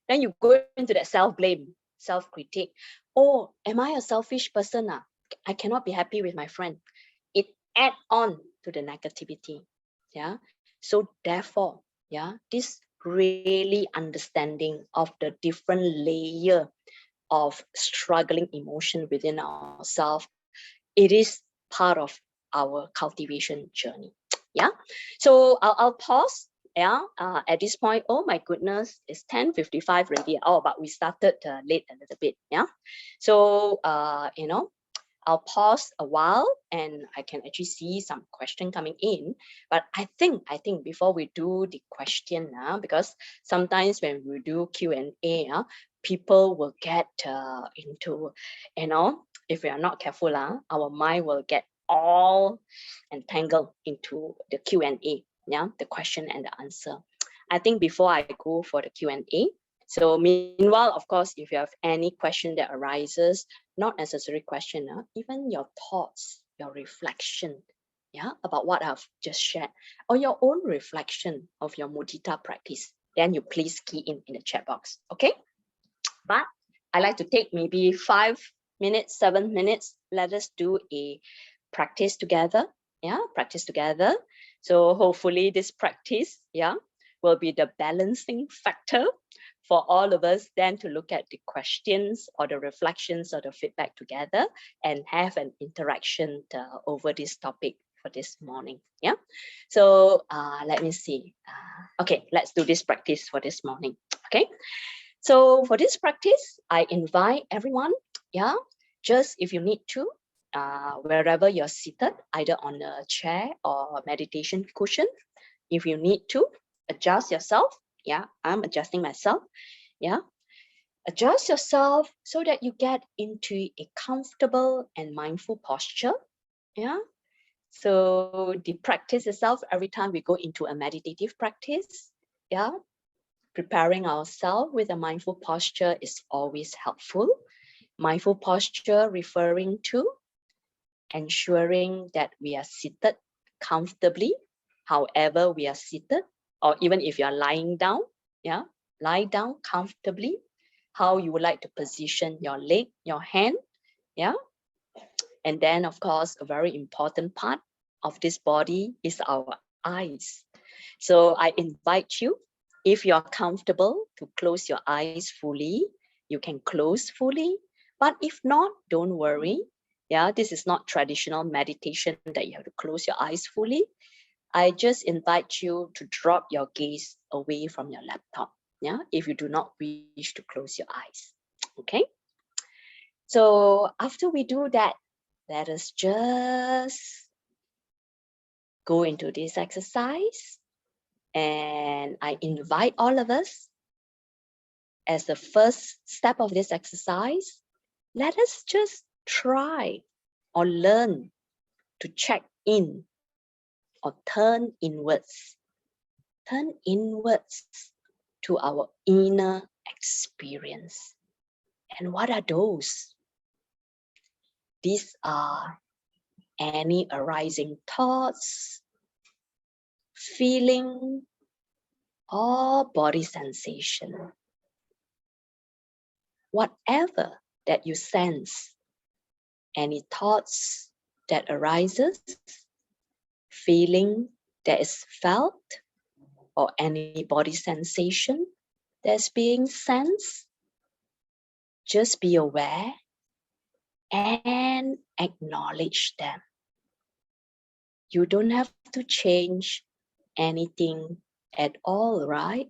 Then you go into that self-blame, self-critique. Oh, am I a selfish person? I cannot be happy with my friend. It add on to the negativity. Yeah. So therefore, yeah, this really understanding of the different layer of struggling emotion within ourselves, it is part of our cultivation journey. Yeah. So I'll pause. Yeah. At this point, oh my goodness, it's 10:55 already. Oh, but we started late a little bit. Yeah. So I'll pause a while and I can actually see some question coming in. But I think before we do the question, because sometimes when we do Q&A, people will get into, if we are not careful, our mind will get all entangled into the Q&A, yeah, the question and the answer. I think before I go for the Q&A, so meanwhile, of course, if you have any question that arises, not necessary question, even your thoughts, your reflection, yeah, about what I've just shared, or your own reflection of your mudita practice, then you please key in the chat box, okay? But I like to take maybe 5 minutes, 7 minutes. Let us do a practice together. Yeah, practice together. So hopefully this practice, yeah, will be the balancing factor for all of us then to look at the questions or the reflections or the feedback together and have an interaction over this topic for this morning. Yeah. So let me see. Okay, let's do this practice for this morning. Okay. So for this practice, I invite everyone, yeah, just if you need to, wherever you're seated, either on a chair or meditation cushion, if you need to, adjust yourself. Yeah, I'm adjusting myself. Yeah, adjust yourself so that you get into a comfortable and mindful posture. Yeah, so the practice itself, every time we go into a meditative practice, yeah, preparing ourselves with a mindful posture is always helpful. Mindful posture referring to ensuring that we are seated comfortably, however we are seated, or even if you are lying down, yeah, lie down comfortably, how you would like to position your leg, your hand, yeah. And then, of course, a very important part of this body is our eyes. So I invite you, if you are comfortable, to close your eyes fully. You can close fully, but if not, don't worry. Yeah, this is not traditional meditation that you have to close your eyes fully. I just invite you to drop your gaze away from your laptop. Yeah, if you do not wish to close your eyes. Okay. So after we do that, let us just go into this exercise. And I invite all of us, as the first step of this exercise, let us just try or learn to check in or turn inwards to our inner experience. And what are those? These are any arising thoughts, feeling, or body sensation. Whatever that you sense, any thoughts that arises, feeling that is felt, or any body sensation that's being sensed, just be aware and acknowledge them. You don't have to change anything at all, right?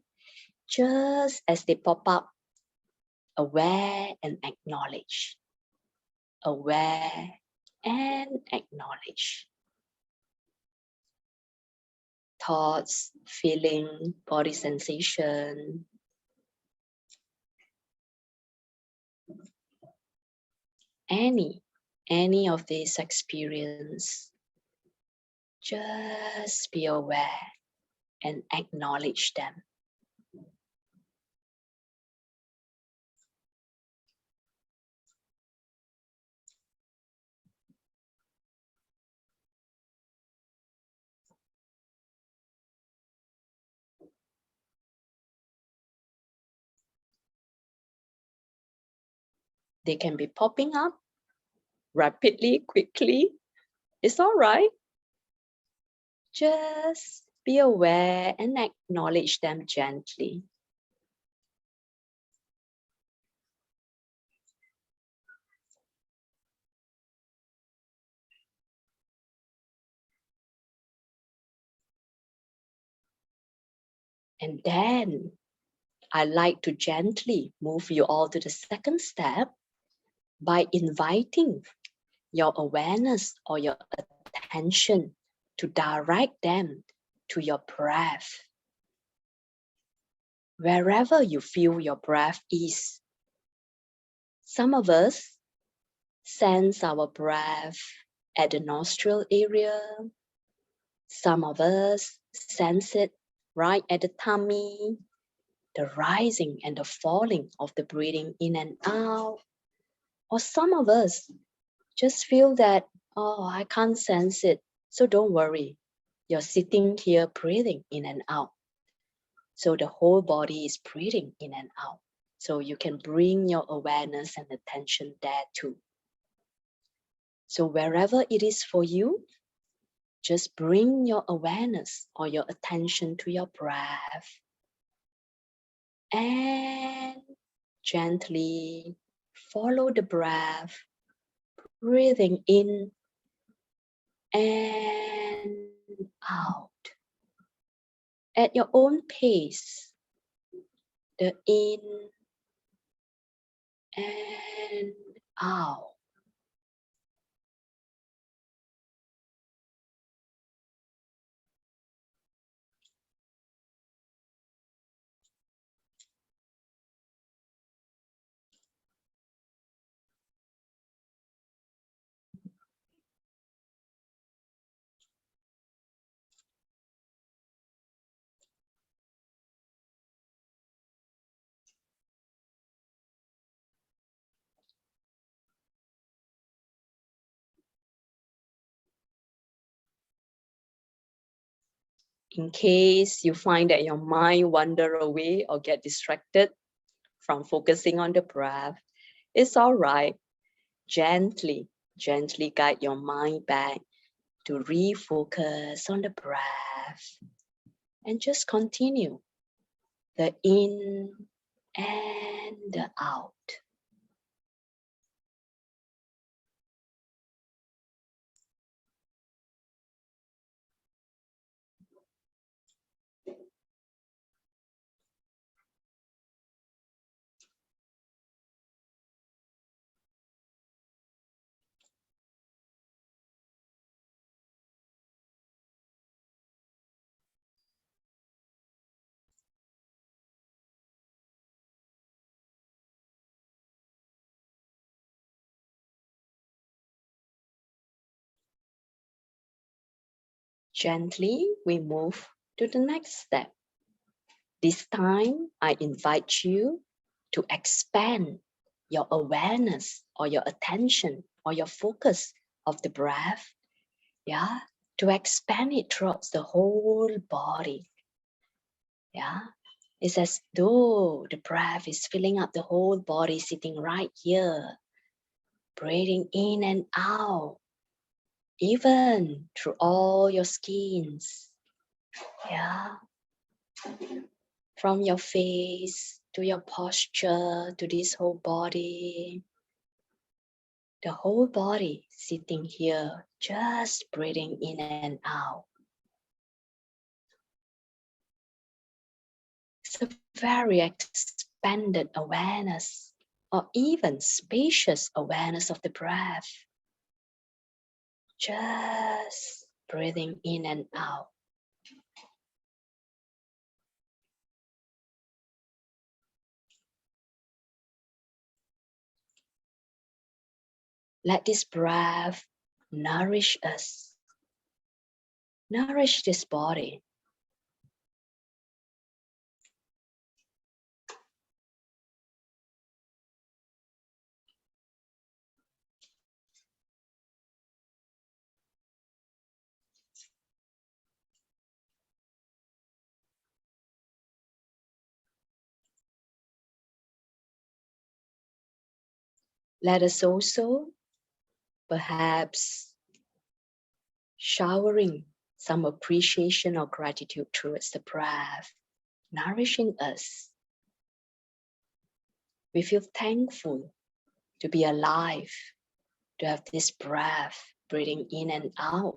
Just as they pop up, aware and acknowledge. Aware and acknowledge. Thoughts, feeling, body sensation. Any of these experience, just be aware and acknowledge them. They can be popping up rapidly, quickly. It's all right. Just be aware and acknowledge them gently. And then I like to gently move you all to the second step by inviting your awareness or your attention to direct them to your breath. Wherever you feel your breath is. Some of us sense our breath at the nostril area. Some of us sense it right at the tummy, the rising and the falling of the breathing in and out. Or some of us just feel that, oh, I can't sense it. So don't worry. You're sitting here breathing in and out. So the whole body is breathing in and out. So you can bring your awareness and attention there too. So wherever it is for you, just bring your awareness or your attention to your breath. And gently follow the breath, breathing in and out at your own pace. The in and out. In case you find that your mind wander away or get distracted from focusing on the breath, it's all right. Gently guide your mind back to refocus on the breath and just continue the in and the out. Gently, we move to the next step. This time, I invite you to expand your awareness or your attention or your focus of the breath. Yeah, to expand it throughout the whole body. Yeah, it's as though the breath is filling up the whole body, sitting right here, breathing in and out, even through all your skins. Yeah, from your face to your posture to this whole body. The whole body sitting here, just breathing in and out. It's a very expanded awareness or even spacious awareness of the breath. Just breathing in and out. Let this breath nourish us, nourish this body. Let us also perhaps showering some appreciation or gratitude towards the breath, nourishing us. We feel thankful to be alive, to have this breath breathing in and out.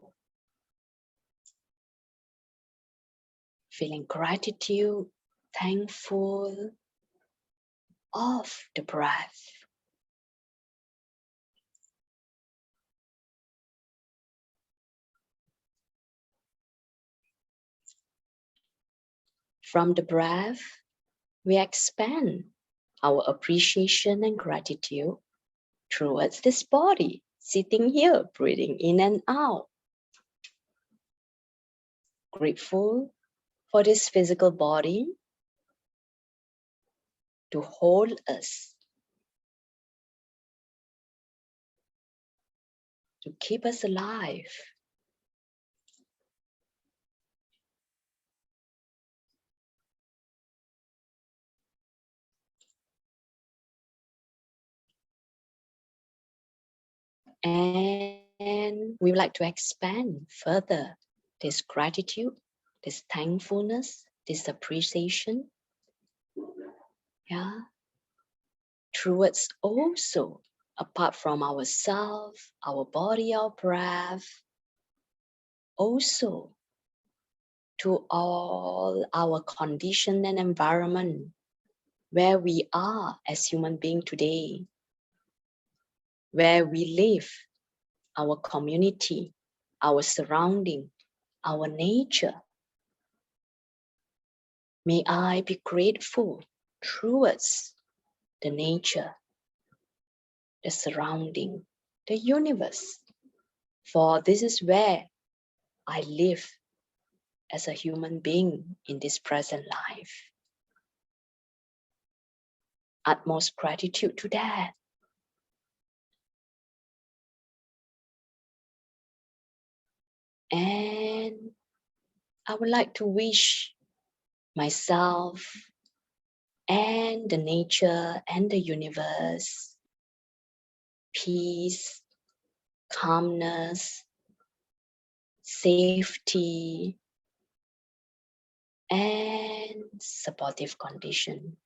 Feeling gratitude, thankful of the breath. From the breath, we expand our appreciation and gratitude towards this body, sitting here, breathing in and out. Grateful for this physical body to hold us, to keep us alive. And we would like to expand further this gratitude, this thankfulness, this appreciation, yeah, towards also, apart from ourselves, our body, our breath, also to all our condition and environment where we are as human beings today, where we live, our community, our surrounding, our nature. May I be grateful towards the nature, the surrounding, the universe, for this is where I live as a human being in this present life. Utmost gratitude to that. And I would like to wish myself and the nature and the universe peace, calmness, safety, and supportive condition.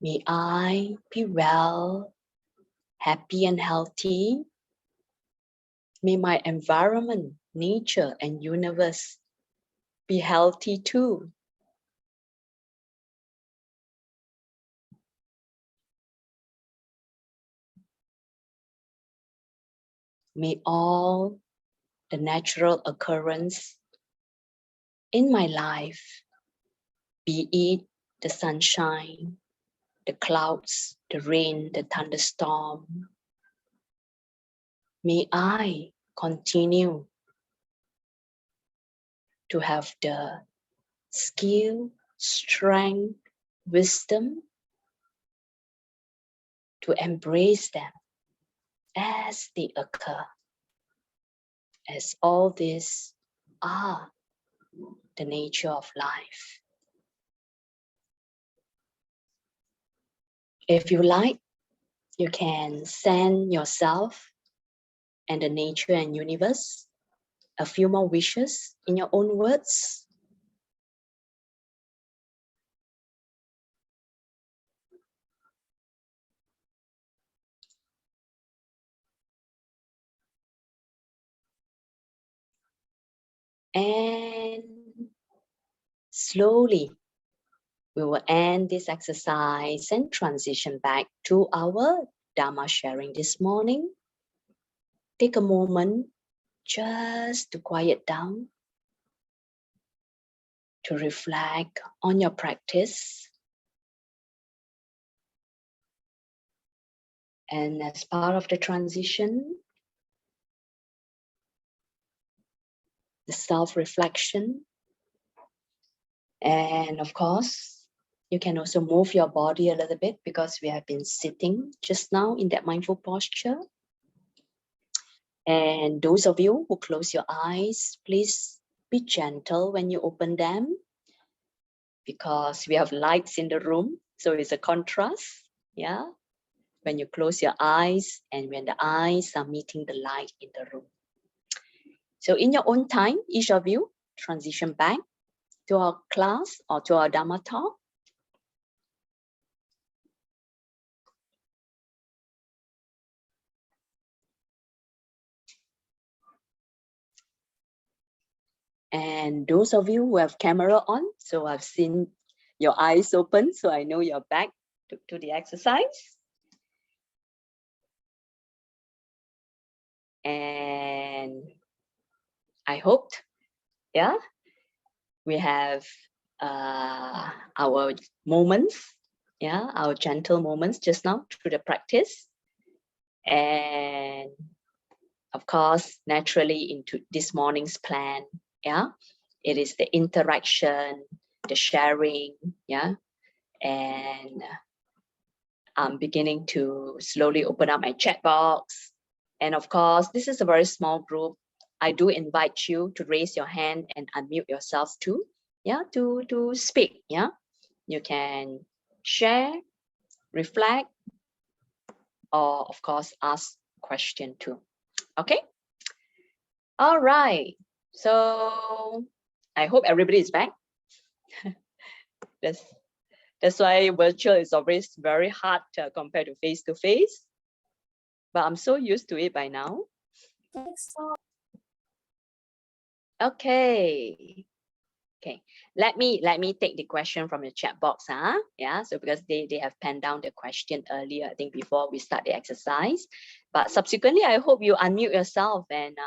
May I be well, happy and healthy. May my environment, nature, and universe be healthy too. May all the natural occurrence in my life, be it the sunshine, the clouds, the rain, the thunderstorm, may I continue to have the skill, strength, wisdom to embrace them as they occur, as all these are the nature of life. If you like, you can send yourself and the nature and universe a few more wishes in your own words. And slowly, we will end this exercise and transition back to our Dharma sharing this morning. Take a moment just to quiet down, to reflect on your practice. And as part of the transition, the self-reflection, and of course, you can also move your body a little bit because we have been sitting just now in that mindful posture. And those of you who close your eyes, please be gentle when you open them because we have lights in the room, so it's a contrast, yeah? When you close your eyes and when the eyes are meeting the light in the room. So in your own time, each of you transition back to our class or to our Dharma talk. And those of you who have camera on, so I've seen your eyes open, so I know you're back to the exercise. And I hoped, yeah, we have our moments, yeah, our gentle moments just now through the practice. And of course, naturally into this morning's plan, yeah, it is the interaction, the sharing, yeah, and I'm beginning to slowly open up my chat box. And of course, this is a very small group. I do invite you to raise your hand and unmute yourself too, yeah, to speak, yeah. You can share, reflect, or of course, ask question too, okay? All right, so I hope everybody is back. That's why virtual is always very hard compared to face-to-face, but I'm so used to it by now. Okay. Okay, let me take the question from the chat box, huh? Yeah, so because they have penned down the question earlier, I think before we start the exercise. But subsequently, I hope you unmute yourself and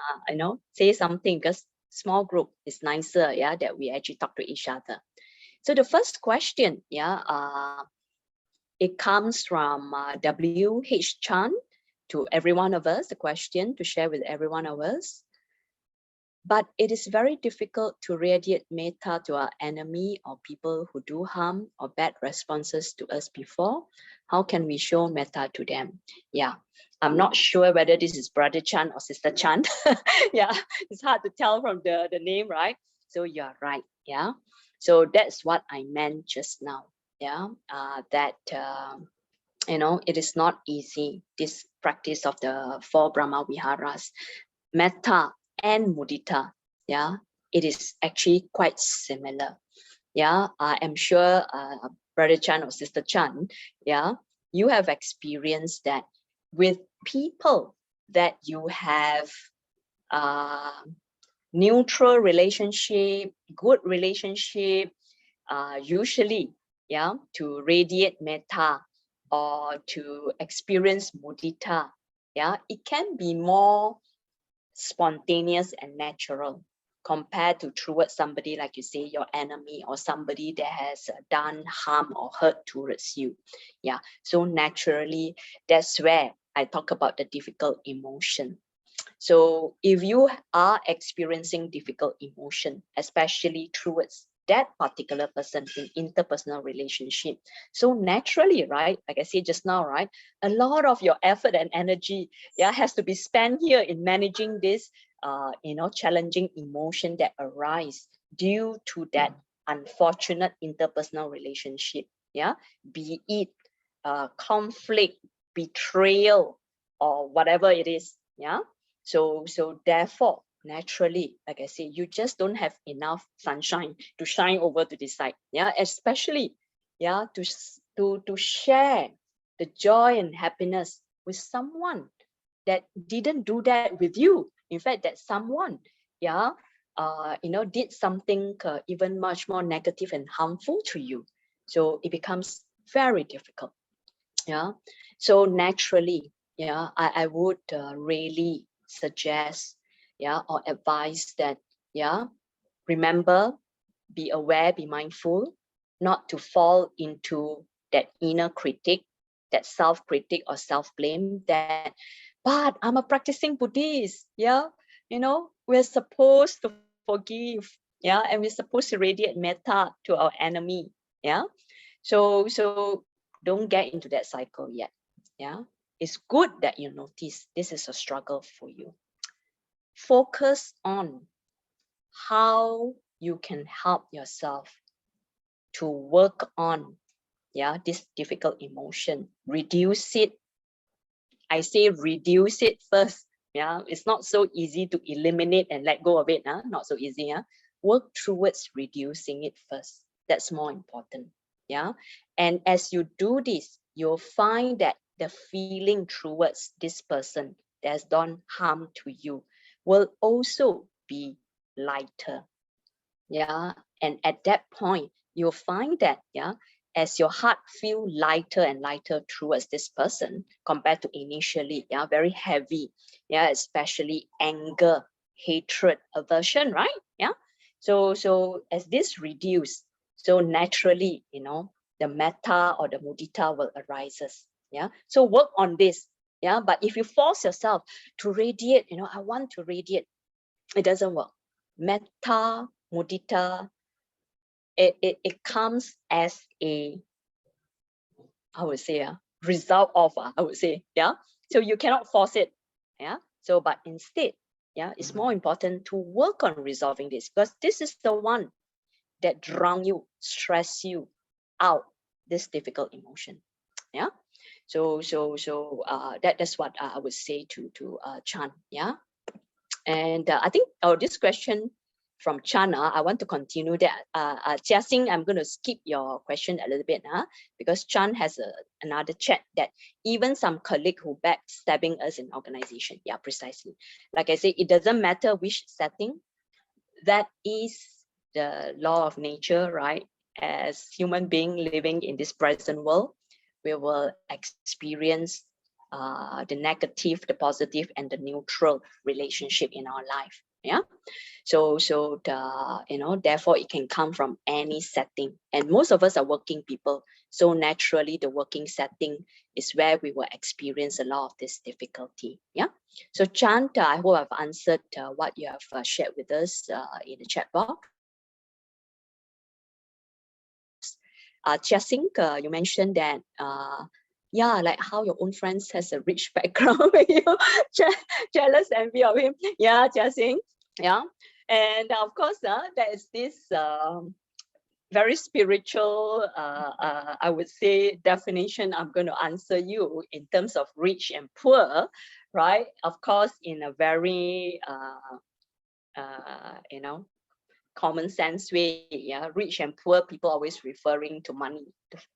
say something because small group is nicer, yeah, that we actually talk to each other. So the first question, yeah, it comes from W.H. Chan to every one of us, the question to share with every one of us. But it is very difficult to radiate metta to our enemy or people who do harm or bad responses to us before. How can we show metta to them? Yeah, I'm not sure whether this is Brother Chan or Sister Chan. Yeah, it's hard to tell from the name, right? So you're right. Yeah. So that's what I meant just now. Yeah, it is not easy, this practice of the 4 Brahma Viharas, metta and mudita. Yeah, it is actually quite similar. Yeah, I am sure Brother Chan or Sister Chan, yeah, you have experienced that with people that you have neutral relationship, good relationship, usually, yeah, to radiate metta or to experience mudita, yeah, it can be more spontaneous and natural compared to towards somebody, like you say, your enemy or somebody that has done harm or hurt towards you. Yeah, so naturally, that's where I talk about the difficult emotion. So if you are experiencing difficult emotion, especially towards that particular person in interpersonal relationship, so naturally, right, like I said just now, right, a lot of your effort and energy, yeah, has to be spent here in managing this challenging emotion that arise due to that unfortunate interpersonal relationship. Yeah, be it conflict, betrayal, or whatever it is. Yeah, so therefore, naturally, like I say, you just don't have enough sunshine to shine over to this side. Yeah, especially, yeah, to share the joy and happiness with someone that didn't do that with you. In fact, that someone, yeah, did something even much more negative and harmful to you. So it becomes very difficult. Yeah, so naturally, yeah, I would really suggest, yeah, or advise that, yeah, remember, be aware, be mindful, not to fall into that inner critic, that self-critic or self-blame that, but I'm a practicing Buddhist. Yeah, we're supposed to forgive. Yeah, and we're supposed to radiate metta to our enemy. Yeah, so don't get into that cycle yet. Yeah, it's good that you notice this is a struggle for you. Focus on how you can help yourself to work on, yeah, this difficult emotion. Reduce it. I say reduce it first. Yeah, it's not so easy to eliminate and let go of it. Not so easy. Work towards reducing it first. That's more important. Yeah, and as you do this, you'll find that the feeling towards this person that's done harm to you will also be lighter. Yeah, and at that point you'll find that, yeah, as your heart feel lighter and lighter towards this person compared to initially, yeah, very heavy, yeah, especially anger, hatred, aversion, right? Yeah, so as this reduce, so naturally, the metta or the mudita will arises. Yeah, so work on this. Yeah, but if you force yourself to radiate, I want to radiate, it doesn't work. Metta, mudita, it comes as a, I would say, a result of, I would say, yeah. So you cannot force it, yeah. So, but instead, yeah, it's more important to work on resolving this, because this is the one that drown you, stress you out, this difficult emotion, yeah. So that's what I would say to Chan, yeah. And I think this question from Chana, I want to continue that. Jia Xing, I'm going to skip your question a little bit, because Chan has another chat that even some colleague who backstabbing us in organization. Yeah, precisely. Like I say, it doesn't matter which setting. That is the law of nature, right? As human being living in this present world, we will experience the negative, the positive, and the neutral relationship in our life. Yeah. So therefore it can come from any setting, and most of us are working people, so naturally the working setting is where we will experience a lot of this difficulty. Yeah. So Chant, I hope I've answered what you have shared with us in the chat box. Jiasing, you mentioned that yeah, like how your own friends has a rich background, you jealous envy of him. Yeah, Jiasing. Yeah. And of course, there is this very spiritual, I would say, definition I'm going to answer you in terms of rich and poor, right? Of course, in a very, common sense way. Yeah, rich and poor, people always referring to money,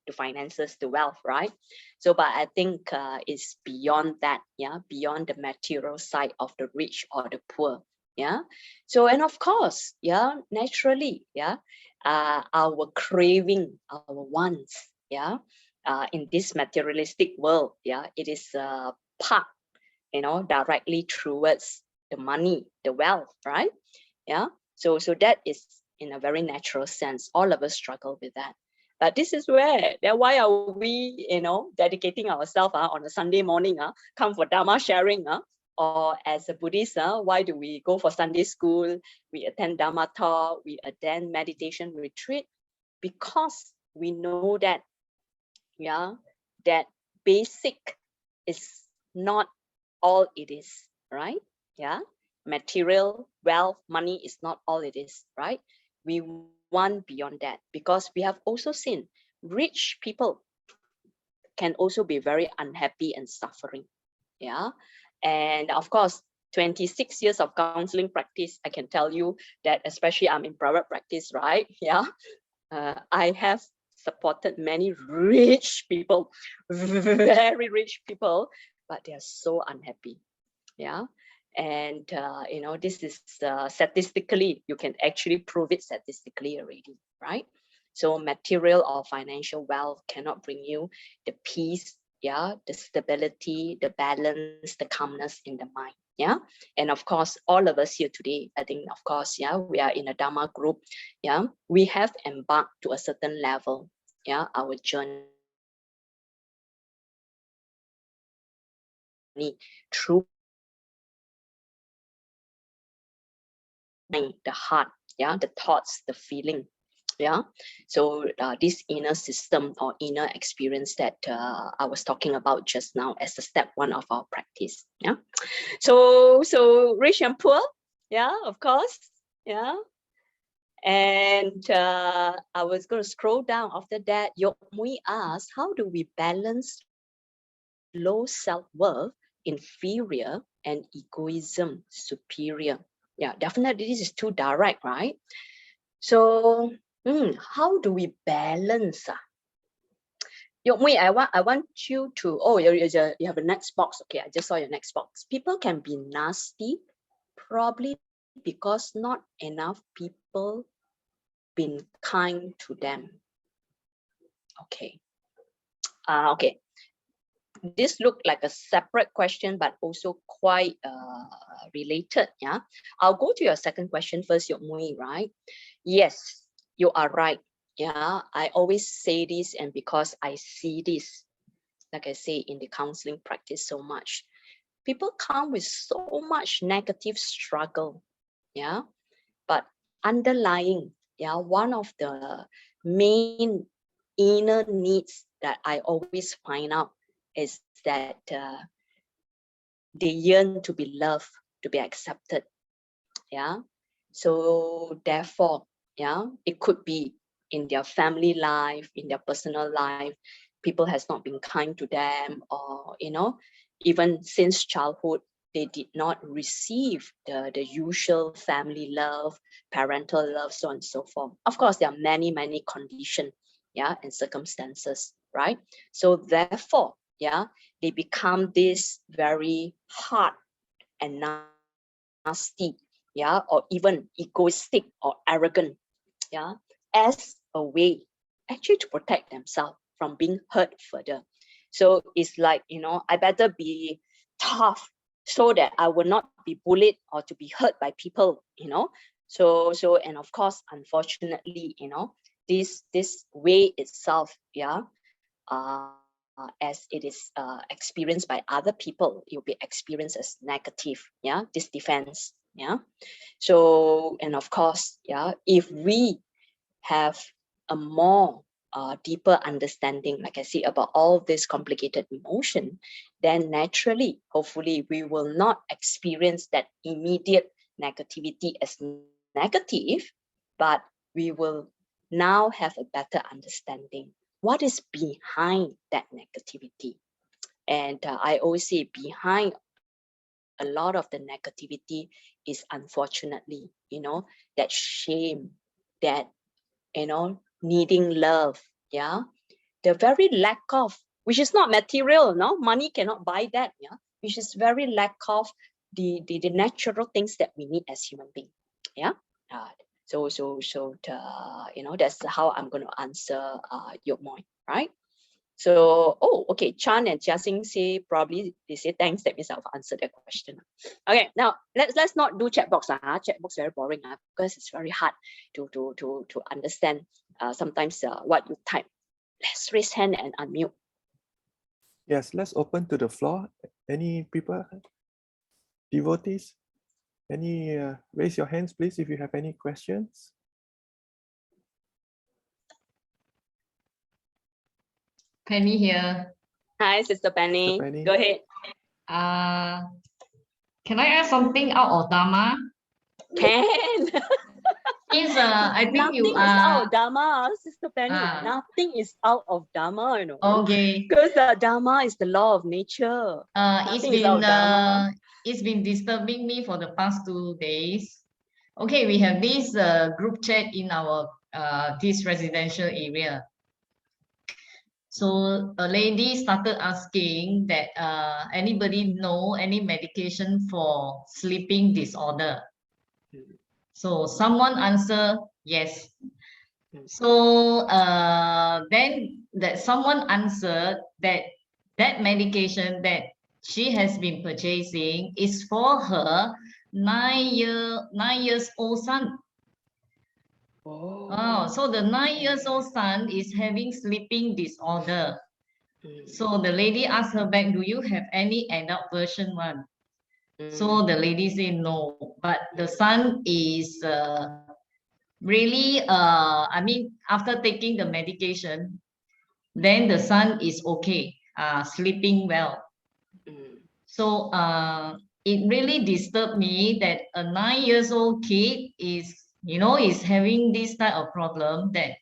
to finances, to wealth, right? So, but I think it's beyond that. Yeah, beyond the material side of the rich or the poor. Yeah. So, and of course, yeah, naturally, yeah, our craving, our wants, yeah, in this materialistic world, yeah, it is part, directly towards the money, the wealth, right? Yeah. So that is in a very natural sense. All of us struggle with that. But this is why are we, dedicating ourselves on a Sunday morning, come for Dharma sharing, or as a Buddhist, why do we go for Sunday school? We attend Dharma talk, we attend meditation retreat, because we know that, yeah, that basic is not all it is, right? Yeah. Material, wealth, money is not all it is, right? We want beyond that, because we have also seen rich people can also be very unhappy and suffering. Yeah. And of course, 26 years of counseling practice, I can tell you that, especially I'm in private practice, right? Yeah. I have supported many rich people, very rich people, but they are so unhappy. Yeah. And this is statistically, you can actually prove it statistically already, right? So material or financial wealth cannot bring you the peace, yeah, the stability, the balance, the calmness in the mind. Yeah. And of course, all of us here today, I think, of course, yeah, we are in a Dharma group. Yeah, we have embarked to a certain level, yeah, our journey through the heart, yeah, the thoughts, the feeling. Yeah. So this inner system or inner experience that I was talking about just now as the step one of our practice. Yeah. So rich and poor. Yeah, of course. Yeah. And I was going to scroll down after that. Yok Mui asked, how do we balance low self-worth, inferior, and egoism, superior? Yeah, definitely this is too direct, right? So how do we balance? Yok Mui, I want you to, oh, you have a next box. Okay, I just saw your next box. People can be nasty, probably because not enough people been kind to them. Okay. Okay. This looked like a separate question, but also quite related. Yeah. I'll go to your second question first, Yok Mui, right? Yes, you are right. Yeah. I always say this, and because I see this, like I say, in the counseling practice so much, people come with so much negative struggle. Yeah. But underlying, yeah, one of the main inner needs that I always find out is that they yearn to be loved, to be accepted. Yeah. So therefore, yeah, it could be in their family life, in their personal life, people has not been kind to them, or even since childhood, they did not receive the usual family love, parental love, so on and so forth. Of course, there are many conditions, yeah, and circumstances, right? So therefore, yeah, they become this very hard and nasty, yeah, or even egoistic or arrogant, yeah, as a way actually to protect themselves from being hurt further. So it's like, I better be tough, so that I will not be bullied or to be hurt by people, So and of course, unfortunately, this way itself, as it is experienced by other people, it will be experienced as negative, this defense, So, and of course, if we have a more deeper understanding, like I say, about all this complicated emotion, then naturally, hopefully, we will not experience that immediate negativity as negative, but we will now have a better understanding what is behind that negativity. And I always say behind a lot of the negativity is unfortunately, that shame, that, needing love, the very lack of, which is not material, no, money cannot buy that, which is very lack of the natural things that we need as human beings, so that's how I'm going to answer your point, right? So, okay, Chan and Jiaxing say probably they say thanks. That means I've answered their question. Okay, now let's not do chat box. Chat box very boring because it's very hard to understand sometimes what you type. Let's raise hand and unmute. Yes, let's open to the floor. Any people, devotees? Any raise your hands, please, if you have any questions. Penny here. Hi, Sister Penny. Sister Penny. Go ahead. Can I ask something out of Dharma? Can. Is I think Nothing you is out are of Dharma, Sister Penny. Nothing is out of Dharma, okay. Because Dharma is the law of nature. It's been disturbing me for the past 2 days. Okay, we have this group chat in our this residential area. So a lady started asking that anybody know any medication for sleeping disorder. So someone answer yes. So then that someone answered that that medication that she has been purchasing is for her 9 years old son. Oh, so the 9 years old son is having sleeping disorder. So the lady asked her back, do you have any adult version one? So the lady said no, but the son is really, I mean, after taking the medication, then the son is okay, sleeping well. So it really disturbed me that a 9 years old kid is, is having this type of problem, that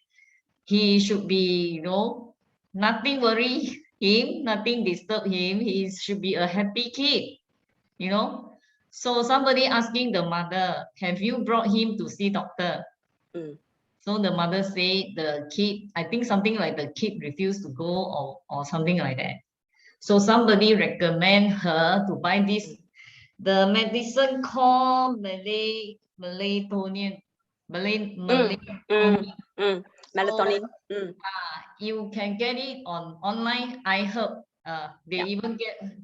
he should be, nothing worry him, nothing disturb him. He should be a happy kid, So somebody asking the mother, have you brought him to see doctor? So the mother say the kid, I think something like the kid refused to go or something like that. So somebody recommend her to buy this, the medicine called melatonin. Melatonin. You can get it on online. I heard they even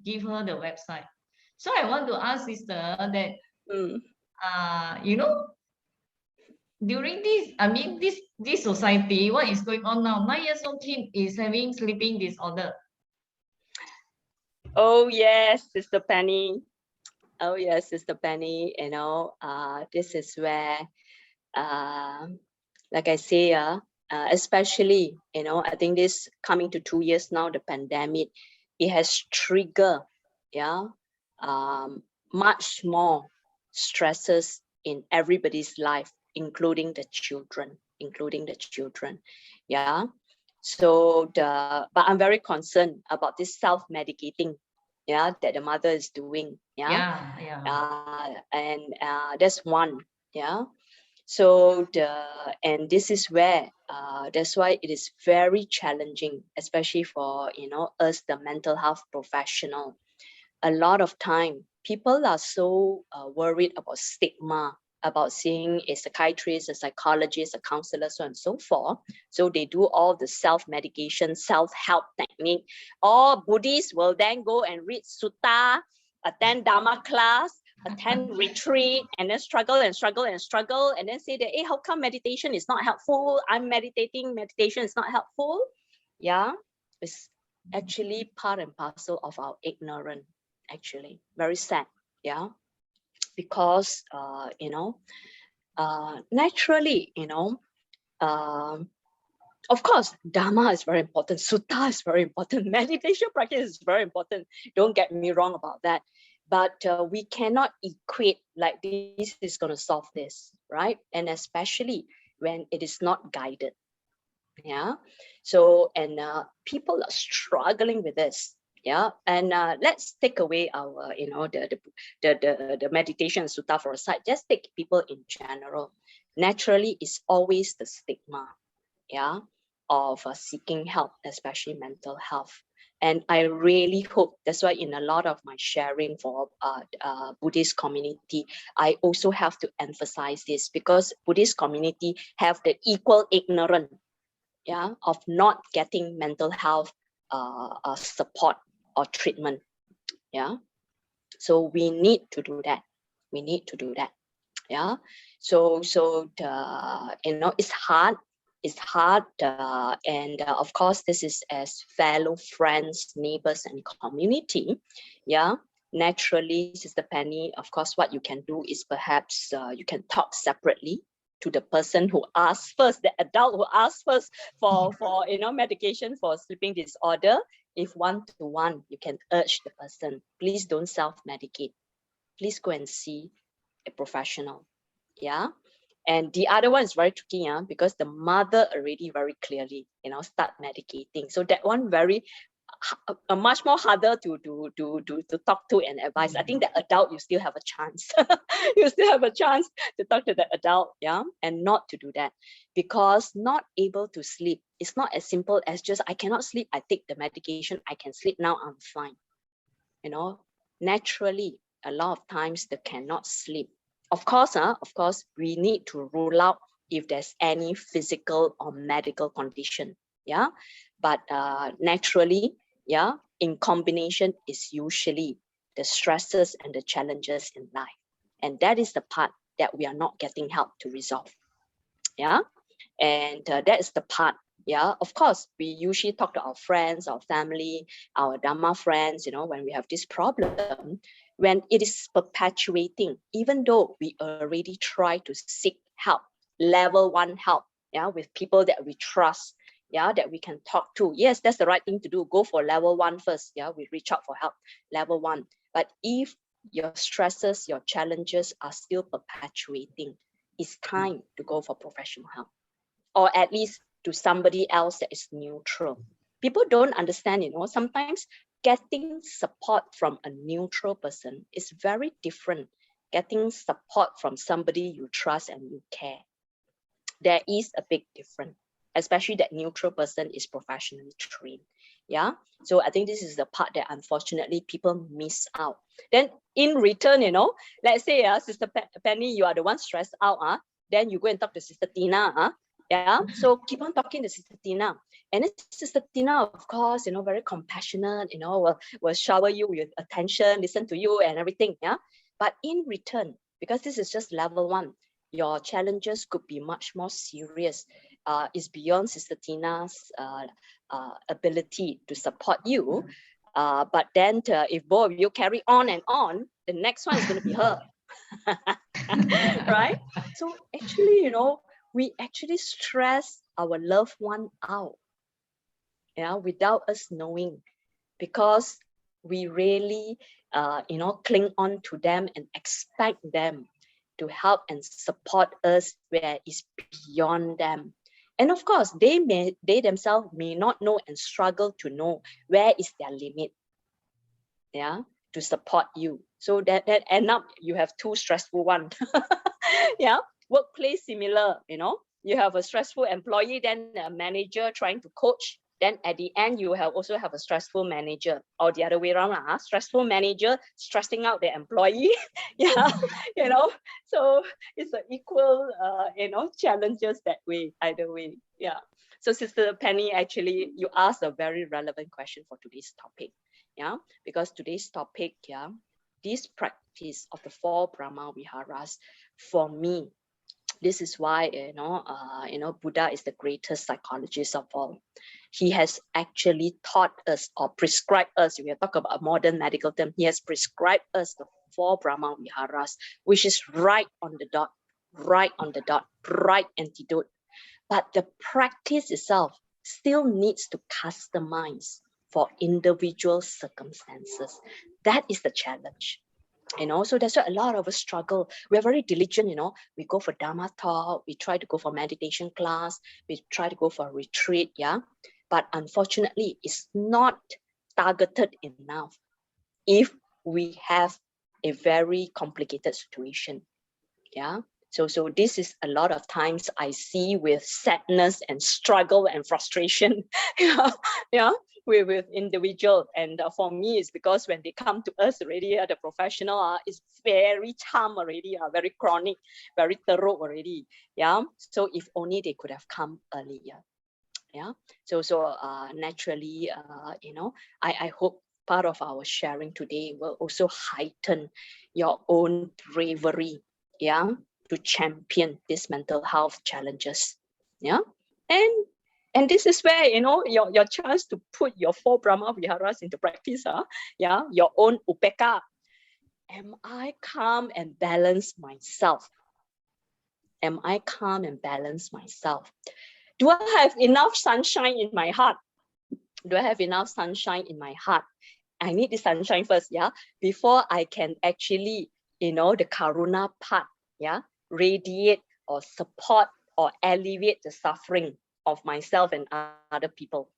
give her the website. So I want to ask sister that during this, I mean this society, what is going on now? 9 years old kid is having sleeping disorder. Oh yes, Sister Penny. Oh yes, Sister Penny. This is where, like I say, especially, I think this coming to 2 years now, the pandemic, it has triggered, much more stresses in everybody's life, including the children, So but I'm very concerned about this self-medicating, that the mother is doing, and that's one, So and this is where that's why it is very challenging, especially for us, the mental health professional. A lot of time, people are so worried about stigma, about seeing a psychiatrist, a psychologist, a counselor, so on and so forth. So they do all the self-medication, self-help technique. All Buddhists will then go and read sutta, attend Dharma class, attend retreat, and then struggle and struggle and struggle, and then say that, hey, how come meditation is not helpful? I'm meditating, meditation is not helpful. Yeah, it's actually part and parcel of our ignorance, actually. Very sad, yeah. Because, naturally, of course, Dharma is very important, Sutta is very important, meditation practice is very important. Don't get me wrong about that. But we cannot equate like this is going to solve this, right? And especially when it is not guided. Yeah. So, and people are struggling with this. Yeah. And let's take away our, the meditation sutta for a side. Just take people in general. Naturally, it's always the stigma. Yeah, of seeking help, especially mental health. And I really hope, that's why in a lot of my sharing for Buddhist community, I also have to emphasize this, because Buddhist community have the equal ignorance, yeah, of not getting mental health support or treatment. Yeah, so we need to do that. We need to do that. Yeah, so it's hard. It's hard, and of course, this is as fellow friends, neighbors, and community. Yeah, naturally, Sister Penny, of course, what you can do is perhaps you can talk separately to the person who asked first, the adult who asked first for medication for sleeping disorder. If one-to-one, you can urge the person, please don't self-medicate. Please go and see a professional. Yeah. And the other one is very tricky, because the mother already very clearly, start medicating. So that one very much more harder to talk to and advise. I think the adult, you still have a chance. You still have a chance to talk to the adult, yeah, and not to do that, because not able to sleep, it's not as simple as just I cannot sleep, I take the medication, I can sleep now, I'm fine. Naturally, a lot of times they cannot sleep. Of course, we need to rule out if there's any physical or medical condition. Yeah, but naturally, yeah, in combination is usually the stresses and the challenges in life, and that is the part that we are not getting help to resolve. Yeah, and that is the part. Yeah, of course, we usually talk to our friends, our family, our Dhamma friends, when we have this problem, when it is perpetuating, even though we already try to seek help, level 1 help, yeah, with people that we trust, yeah, that we can talk to. Yes, that's the right thing to do. Go for level 1 first. Yeah, we reach out for help, level 1. But if your stresses, your challenges are still perpetuating, it's time to go for professional help, or at least to somebody else that is neutral. People don't understand, sometimes getting support from a neutral person is very different. Getting support from somebody you trust and you care. There is a big difference, especially that neutral person is professionally trained. Yeah. So I think this is the part that unfortunately people miss out. Then in return, let's say, Sister Penny, you are the one stressed out, then you go and talk to Sister Tina, yeah. So keep on talking to Sister Tina. And then Sister Tina, of course, very compassionate, will shower you with attention, listen to you and everything. Yeah. But in return, because this is just level 1, your challenges could be much more serious. It's beyond Sister Tina's ability to support you. But then if both of you carry on and on, the next one is going to be her. Right? So actually, we actually stress our loved one out, yeah, without us knowing, because we really, cling on to them and expect them to help and support us where it's beyond them. And of course, they themselves may not know and struggle to know where is their limit, yeah, to support you. So that end up you have 2 stressful ones. Yeah, workplace similar, you have a stressful employee, then a manager trying to coach. Then at the end, you also have a stressful manager, or the other way around, stressful manager stressing out the employee. Yeah, so it's an equal, challenges that way, either way. Yeah. So Sister Penny, actually, you asked a very relevant question for today's topic. Yeah, because today's topic, yeah, this practice of the 4 Brahma Viharas, for me, this is why, Buddha is the greatest psychologist of all. He has actually taught us or prescribed us, we are talking about a modern medical term, he has prescribed us the 4 Brahma Viharas, which is right on the dot, right antidote. But the practice itself still needs to customize for individual circumstances. That is the challenge. So that's why a lot of us struggle. We're very diligent, we go for Dharma talk, we try to go for meditation class, we try to go for a retreat, but unfortunately it's not targeted enough if we have a very complicated situation. So this is a lot of times I see with sadness and struggle and frustration with individual. And for me, it's because when they come to us already, the professional is very charm already, very chronic, very thorough already. So if only they could have come earlier. So naturally, I hope part of our sharing today will also heighten your own bravery, to champion these mental health challenges. And this is where, your chance to put your 4 Brahma Viharas into practice, your own upeka. Am I calm and balanced myself? Am I calm and balanced myself? Do I have enough sunshine in my heart? Do I have enough sunshine in my heart? I need the sunshine first, before I can actually, the karuna part, radiate or support or alleviate the suffering of myself and other people.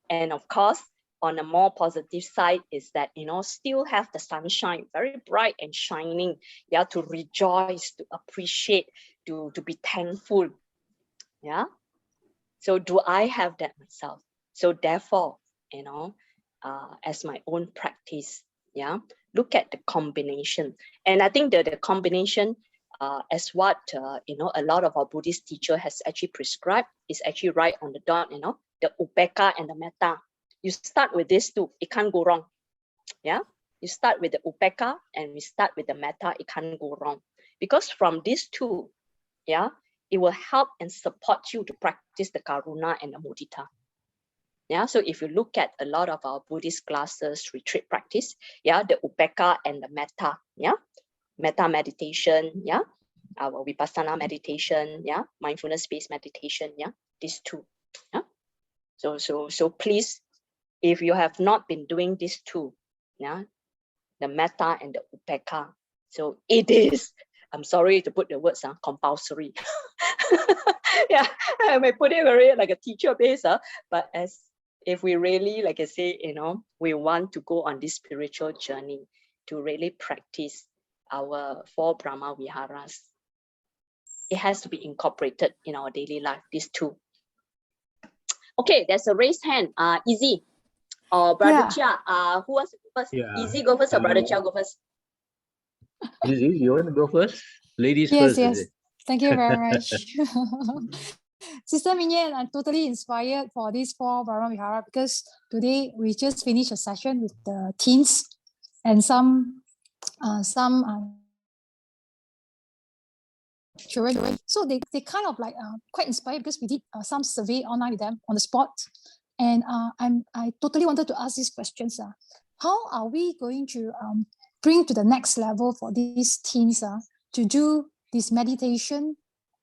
And of course, on a more positive side is that, still have the sunshine very bright and shining, to rejoice, to appreciate, to be thankful. So do I have that myself? So therefore, as my own practice, look at the combination. And I think that the combination, as what a lot of our Buddhist teacher has actually prescribed, is actually right on the dot. The upeka and the metta. You start with these two, it can't go wrong. You start with the upeka and we start with the metta, it can't go wrong. Because from these two, it will help and support you to practice the karuna and the mudita. So if you look at a lot of our Buddhist classes, retreat practice, the upeka and the metta, metta meditation, our vipassana meditation, mindfulness-based meditation, these two. So please, if you have not been doing these two, the metta and the upeka, so it is, I'm sorry to put the words, compulsory. I may put it very like a teacher base, but as if we really, like I say, we want to go on this spiritual journey to really practice our 4 Brahma Viharas, it has to be incorporated in our daily life, these two. Okay, there's a raised hand. Easy. Or Brother Chia, who wants to go first? Easy, go first, or Brother Chia, go first? Easy, you want to go first? Ladies yes, first. Yes. Thank you very much. Sister Minyan, I'm totally inspired for this 4 Brahma Vihara because today we just finished a session with the teens and some children. So they kind of like quite inspired because we did some survey online with them on the spot. And I totally wanted to ask these questions. How are we going to bring to the next level for these teens to do this meditation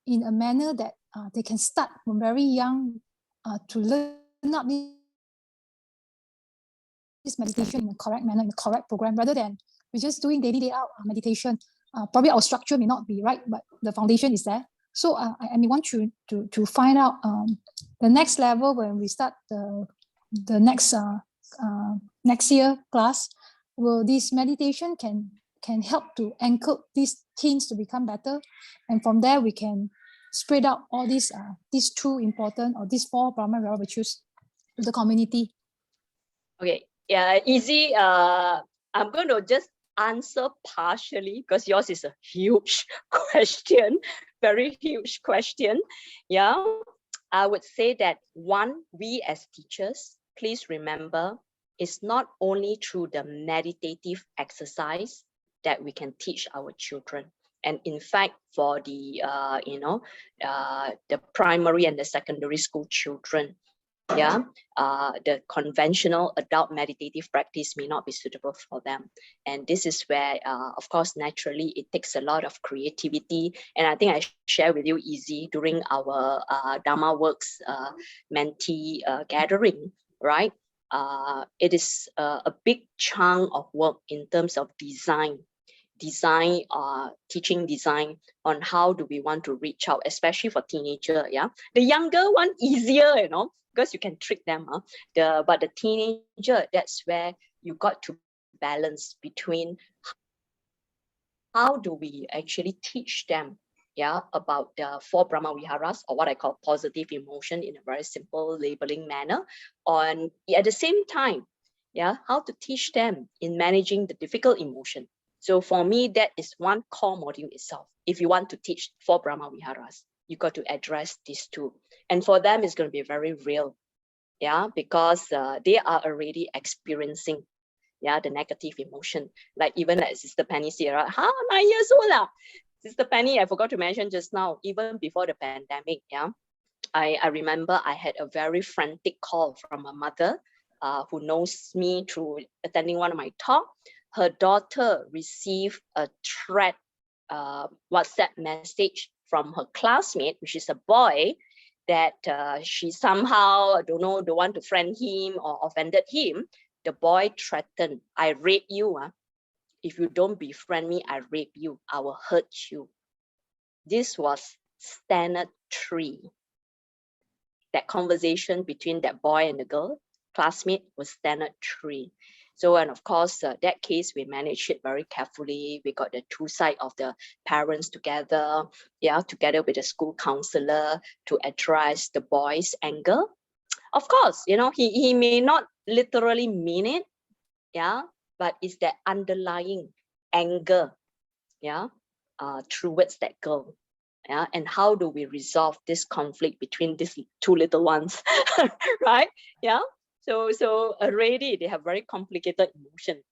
in a manner that they can start from very young to learn up this meditation in a correct manner, in a correct program, rather than we're just doing day out meditation. Probably our structure may not be right, but the foundation is there. So I may want you to find out the next level when we start the next year class. Will this meditation can help to anchor these teens to become better, and from there we can spread out all these 2 important or these 4 Brahma virtues to the community. Okay, easy. I'm going to just answer partially because yours is a huge question, very huge question. I would say that 1, we as teachers, please remember it's not only through the meditative exercise that we can teach our children. And in fact, for the the primary and the secondary school children, the conventional adult meditative practice may not be suitable for them. And this is where, of course, naturally, it takes a lot of creativity. And I think I share with you easy during our Dharma Works mentee gathering, right? It is a big chunk of work in terms of design, teaching design on how do we want to reach out, especially for teenager. The younger one easier, because you can trick them. But the teenager, that's where you got to balance between how do we actually teach them about the 4 Brahma Viharas, or what I call positive emotion, in a very simple labeling manner. At the same time, how to teach them in managing the difficult emotion. So for me, that is one core module itself. If you want to teach 4 Brahma Viharas, you got to address these 2. And for them, it's going to be very real, because they are already experiencing the negative emotion. Like even like Sister Penny said, right? 9 years old. Sister Penny, I forgot to mention just now, even before the pandemic, I remember I had a very frantic call from a mother who knows me through attending one of my talks. Her daughter received a threat WhatsApp message from her classmate, which is a boy, that she somehow, don't want to friend him or offended him. The boy threatened, I rape you. If you don't befriend me, I rape you. I will hurt you. This was standard 3. That conversation between that boy and the girl, classmate, was standard 3. So, and of course, that case, we managed it very carefully. We got the 2 sides of the parents together, together with the school counselor to address the boy's anger. Of course, he may not literally mean it, but it's that underlying anger, towards that girl. And how do we resolve this conflict between these 2 little ones, right? So already they have very complicated emotion,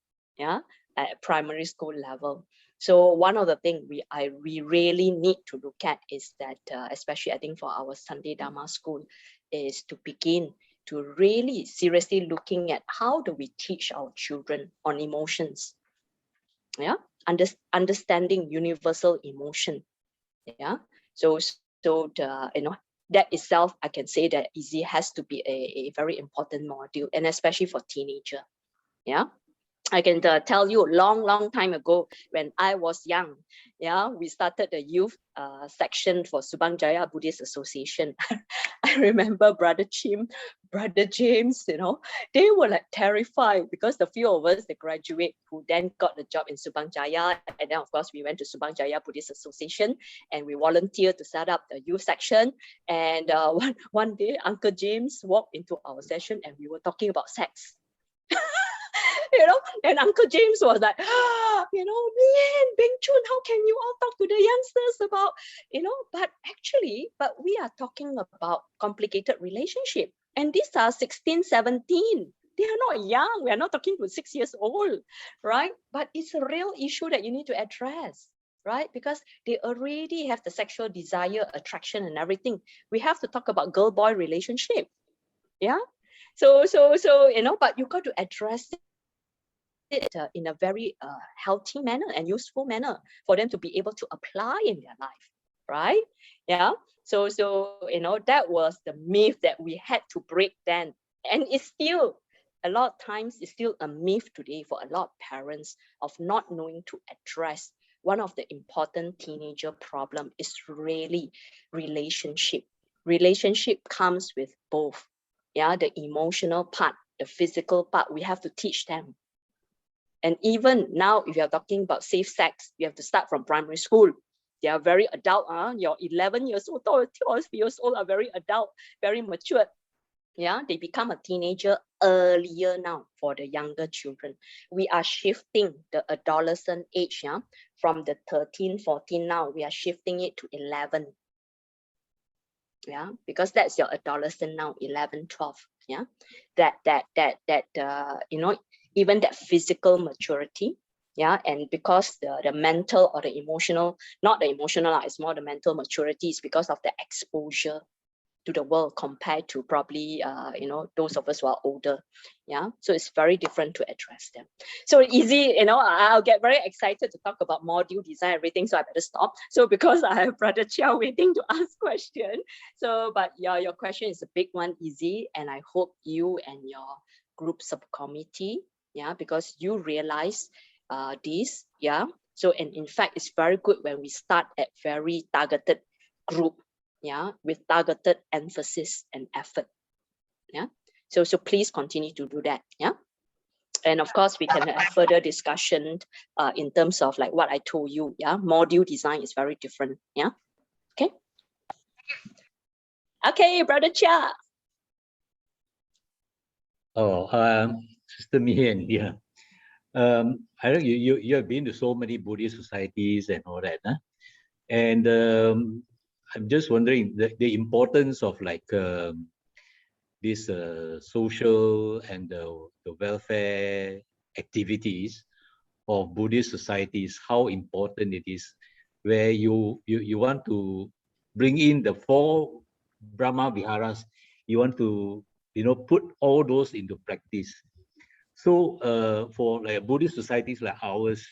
at primary school level. So one of the things we really need to look at is that, especially I think for our Sunday Dharma school, is to begin to really seriously looking at how do we teach our children on emotions, understanding universal emotion, So that itself, I can say that easy has to be a very important module, and especially for teenager. I can tell you a long time ago, when I was young, we started the youth section for Subang Jaya Buddhist Association. I remember Brother Chim, Brother James, they were like terrified, because the few of us, they graduate, who then got the job in Subang Jaya. And then of course, we went to Subang Jaya Buddhist Association and we volunteered to set up the youth section. And one day, Uncle James walked into our session and we were talking about sex. And Uncle James was like, man, Beng Chun, how can you all talk to the youngsters about, but we are talking about complicated relationship. And these are 16, 17. They are not young. We are not talking to 6 years old, right? But it's a real issue that you need to address, right? Because they already have the sexual desire, attraction, and everything. We have to talk about girl-boy relationship. So, but you got to address it in a very healthy manner and useful manner for them to be able to apply in their life, right? So that was the myth that we had to break then, and it's still a lot of times it's still a myth today for a lot of parents of not knowing to address one of the important teenager problem is really relationship. Relationship comes with both, the emotional part, the physical part. We have to teach them. And even now, if you're talking about safe sex, you have to start from primary school. They are very adult. Your 11 years old, 12 years old are very adult, very mature. They become a teenager earlier now for the younger children. We are shifting the adolescent age, from the 13, 14 now, we are shifting it to 11. Yeah, because that's your adolescent now, 11, 12. Yeah, you know, even that physical maturity. Yeah, and because the mental or the emotional, not the emotional, it's more the mental maturity, is because of the exposure to the world compared to probably you know, those of us who are older. Yeah, so it's very different to address them. So easy, you know, I'll get very excited to talk about module design, everything, so I better stop. So because I have Brother Chia waiting to ask question. So but yeah, your question is a big one, Easy, and I hope you and your group subcommittee, yeah, because you realize this, yeah. So, and in fact, it's very good when we start at very targeted group, yeah, with targeted emphasis and effort. Yeah, so please continue to do that. Yeah, and of course we can have further discussion in terms of like what I told you. Yeah, module design is very different. Yeah, okay, Brother Chia. Oh, Sister Mian, yeah. I know you have been to so many Buddhist societies and all that, huh? And I'm just wondering the importance of like this social and the welfare activities of Buddhist societies, how important it is, where you want to bring in the 4 Brahma Viharas, you want to, you know, put all those into practice. So for like Buddhist societies like ours,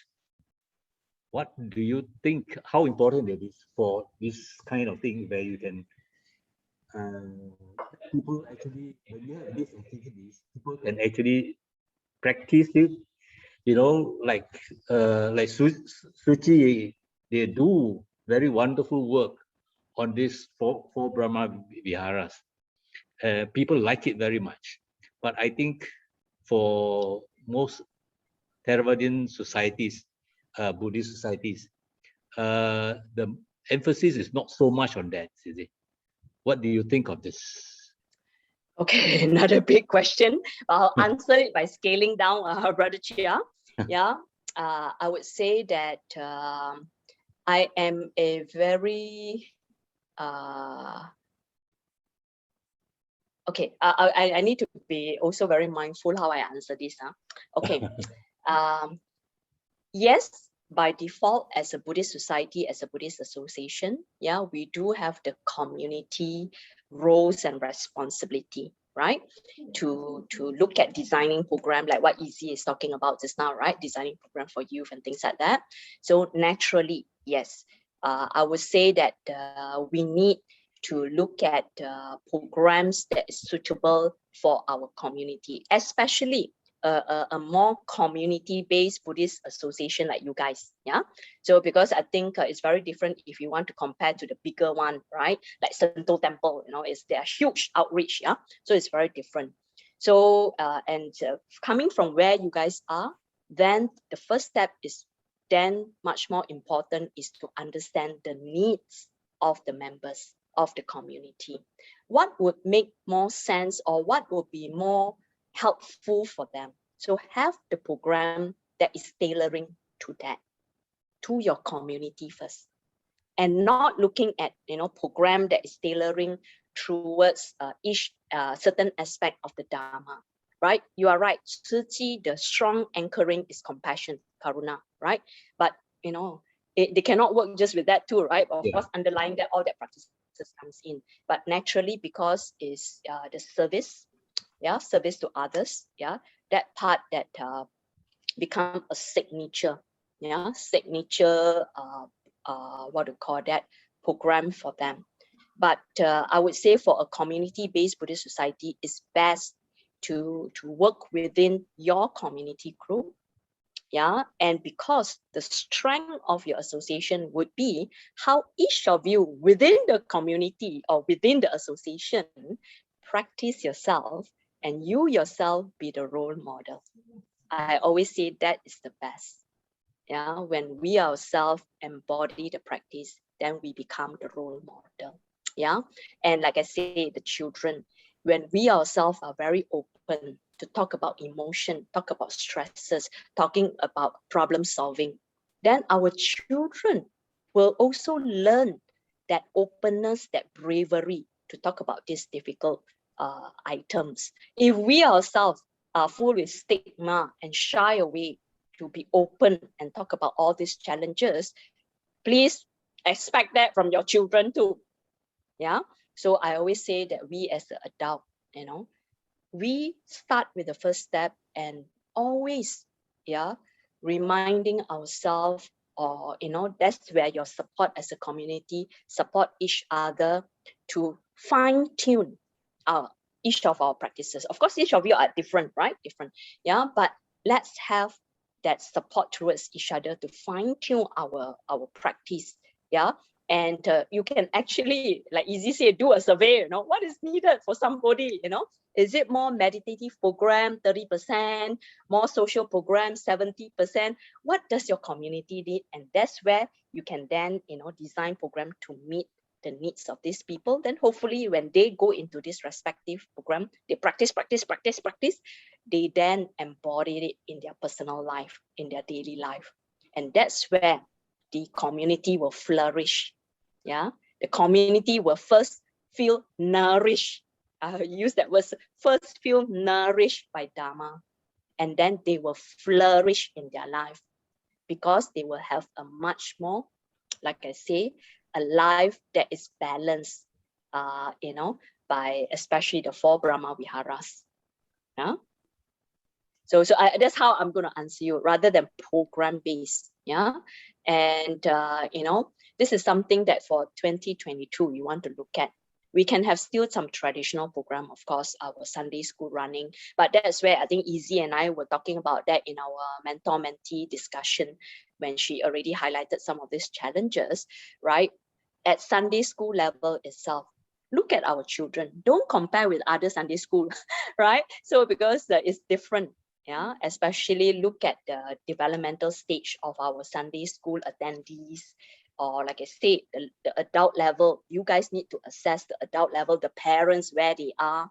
what do you think, how important it is for this kind of thing where you can, people actually, when you have these activities, people can actually practice it, you know, like Suchi, they do very wonderful work on this four Brahma Viharas. People like it very much. But I think for most Theravadan societies, Buddhist societies, the emphasis is not so much on that, is it? What do you think of this? Okay, another big question. I'll answer it by scaling down, Brother Chia. Yeah, I would say that I am a very okay. I need to be also very mindful how I answer this. Okay. Yes, by default, as a Buddhist society, as a Buddhist association, yeah, we do have the community roles and responsibility, right? To look at designing program like what Easy is talking about just now, right? Designing program for youth and things like that. So naturally, yes, I would say that we need to look at programs that is suitable for our community, especially a more community-based Buddhist association like you guys, yeah. So because I think it's very different if you want to compare to the bigger one, right? Like Sento Temple, you know, they are huge outreach, yeah. So it's very different. So coming from where you guys are, then the first step is then much more important is to understand the needs of the members of the community. What would make more sense, or what would be more helpful for them? So have the program that is tailoring to that, to your community first, and not looking at, you know, program that is tailoring towards each certain aspect of the Dharma, right? You are right. Tzu, the strong anchoring is compassion, karuna, right? But you know, they cannot work just with that too, right? Of course, underlying that, all that practices comes in. But naturally, because is the service, yeah, service to others, yeah, that part that become a signature, yeah, signature what to call that, program for them. But I would say for a community-based Buddhist society, it's best to work within your community group, yeah. And because the strength of your association would be how each of you within the community or within the association practice yourself, and you yourself be the role model. I always say that is the best. Yeah, when we ourselves embody the practice, then we become the role model. Yeah, and like I say, the children, when we ourselves are very open to talk about emotion, talk about stresses, talking about problem solving, then our children will also learn that openness, that bravery, to talk about these difficult items. If we ourselves are full with stigma and shy away to be open and talk about all these challenges, please expect that from your children too. Yeah. So I always say that we as the adult, we start with the first step and always, reminding ourselves, or that's where your support as a community, support each other to fine tune each of our practices. Of course, each of you are different, right? Different, but let's have that support towards each other to fine tune our practice, and you can actually, like Easy say, do a survey, what is needed for somebody, is it more meditative program, 30%, more social program, 70%? What does your community need? And that's where you can then, design program to meet the needs of these people. Then hopefully when they go into this respective program, they practice, they then embody it in their personal life, in their daily life. And that's where the community will flourish. The community will first feel nourished. I use that word, first feel nourished by Dharma, and then they will flourish in their life, because they will have a much more, like I say, a life that is balanced, by especially the 4 Brahma Viharas. So that's how I'm going to answer you, rather than program based. And this is something that for 2022 we want to look at. We can have still some traditional program, of course, our Sunday school running, but that's where I think Easy and I were talking about that in our mentor-mentee discussion, when she already highlighted some of these challenges, right? At Sunday school level itself, look at our children. Don't compare with other Sunday school, right? So because it's different, especially look at the developmental stage of our Sunday school attendees. Or like I said, the adult level, you guys need to assess the adult level, the parents, where they are.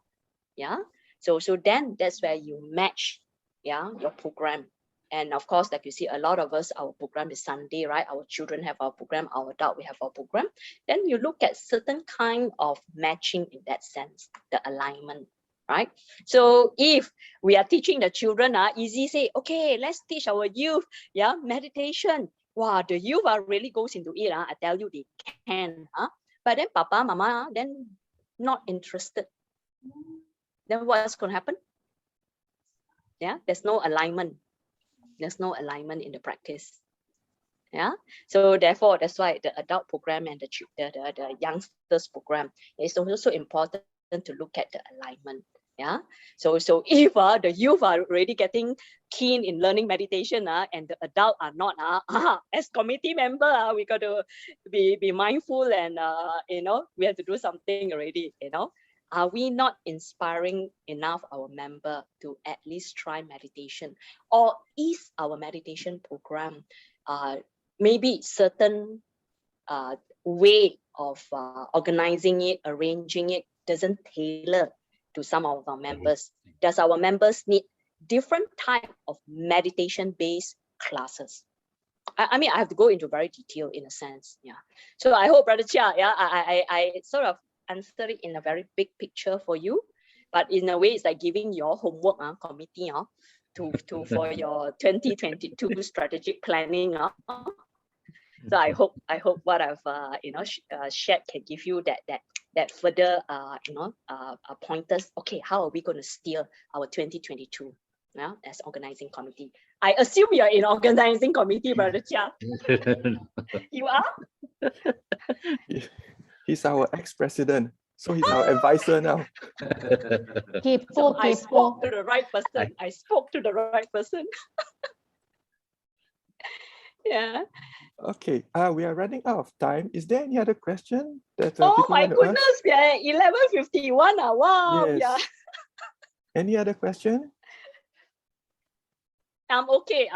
So then that's where you match your program. And of course, like you see, a lot of us, our program is Sunday, right? Our children have our program, our adult, we have our program. Then you look at certain kind of matching in that sense, the alignment, right? So if we are teaching the children, Easy say, okay, let's teach our youth, meditation. Wow, the youth really goes into it. I tell you, they can. But then Papa, Mama, then not interested. Then what's going to happen? There's no alignment. There's no alignment in the practice. So therefore, that's why the adult program and the youngsters program is also important to look at the alignment. So if the youth are already getting keen in learning meditation, and the adult are not, as committee member, we got to be mindful, and we have to do something already. Are we not inspiring enough our member to at least try meditation? Or is our meditation program maybe certain way of organizing it, arranging it, doesn't tailor to some of our members? Does our members need different type of meditation-based classes? I mean, I have to go into very detail in a sense. So I hope, Brother Chia, I sort of answered it in a very big picture for you, but in a way, it's like giving your homework, committee, for your 2022 strategic planning. So I hope what I've shared can give you that further pointers. Okay, how are we going to steer our 2022 as organizing committee? I assume you're in organizing committee, Brother Chia. You are? He's our ex-president, so he's our advisor now. So I spoke to the right person. I spoke to the right person. Okay, we are running out of time. Is there any other question that oh my goodness, we are 11:51. Wow, yes. Any other question? I'm okay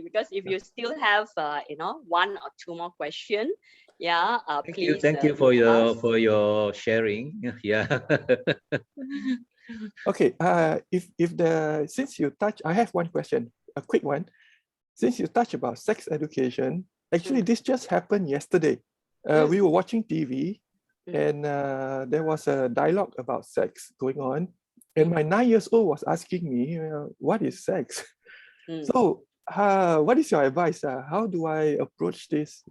because if you still have 1 or 2 more questions, please. Thank you for your sharing. Okay, since you touch, I have one question, a quick one. Since you touched about sex education, actually this just happened yesterday. We were watching TV. And there was a dialogue about sex going on. And my 9 years old was asking me, what is sex? So what is your advice? How do I approach this,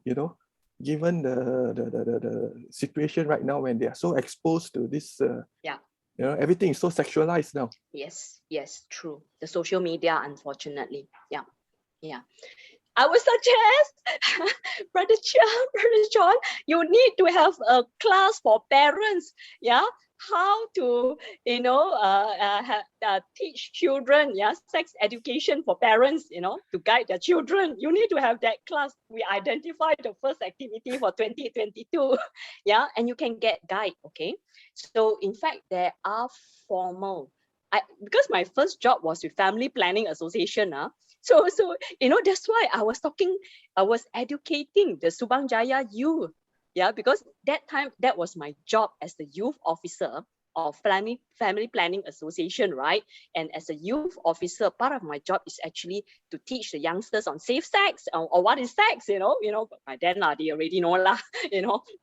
given the situation right now when they are so exposed to this, everything is so sexualized now. Yes, true. The social media, unfortunately. Yeah. I would suggest, Brother John, you need to have a class for parents. Yeah, how to teach children. Yeah, sex education for parents. To guide their children. You need to have that class. We identified the first activity for 2022. Yeah, and you can get guide. Okay, so in fact there are formal. Because my first job was with Family Planning Association. So that's why I was educating the Subang Jaya youth. Yeah, because that time that was my job as the youth officer of Family Planning Association, right? And as a youth officer, part of my job is actually to teach the youngsters on safe sex or what is sex, by then they already know lah,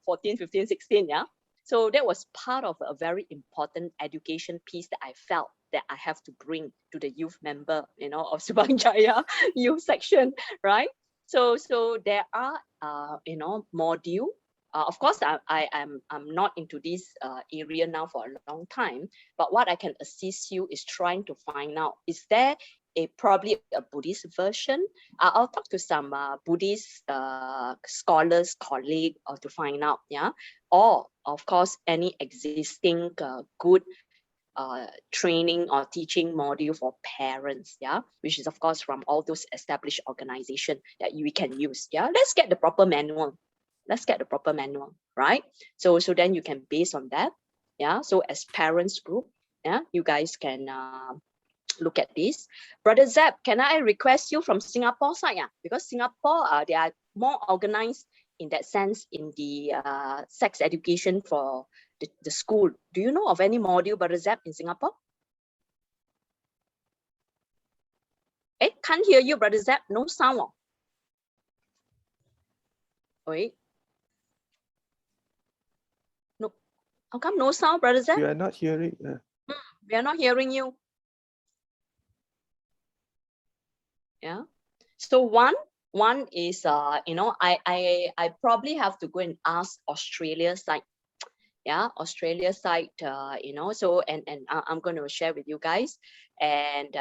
14, 15, 16, yeah. So that was part of a very important education piece that I felt that I have to bring to the youth member, of Subang Jaya youth section, right? So there are, module. Of course, I'm not into this area now for a long time, but what I can assist you is trying to find out, is there probably a Buddhist version? I'll talk to some Buddhist scholars, colleague, or to find out, yeah. Or of course, any existing good training or teaching module for parents, yeah, which is of course from all those established organizations that we can use. Yeah, let's get the proper manual. Right? So then you can base on that. Yeah. So as parents group, yeah, you guys can look at this. Brother Zeb, can I request you from Singapore side? Yeah, because Singapore they are more organized in that sense in the sex education for the school. Do you know of any module, Brother Zeb, in Singapore? Can't hear you, Brother Zeb. No sound. Wait. No. How come no sound, Brother Zeb? We are not hearing. We are not hearing you. Yeah. So one is I probably have to go and ask Australia side. Yeah, Australia side, so and I'm going to share with you guys. And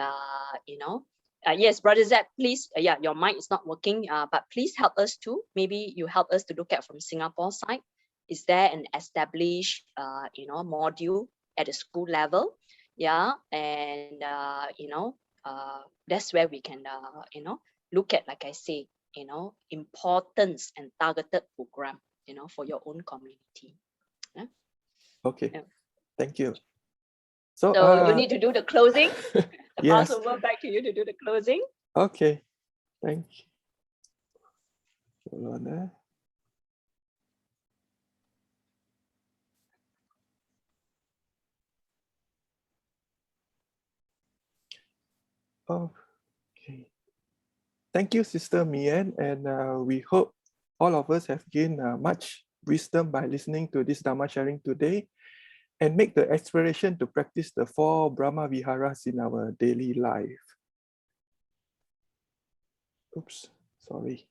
yes, Brother Zeb, please, your mic is not working, but please help us too. Maybe you help us to look at from Singapore side. Is there an established module at the school level? Yeah, and that's where we can look at, like I say, importance and targeted program, for your own community. Yeah. Okay, Yeah. thank you. So you need to do the closing. Yes. Pass over back to you to do the closing. Okay, thank you. Hold on. Okay. Thank you, Sister Mian, and we hope all of us have gained much wisdom by listening to this Dharma sharing today, and make the aspiration to practice the 4 Brahma Viharas in our daily life. Oops, sorry.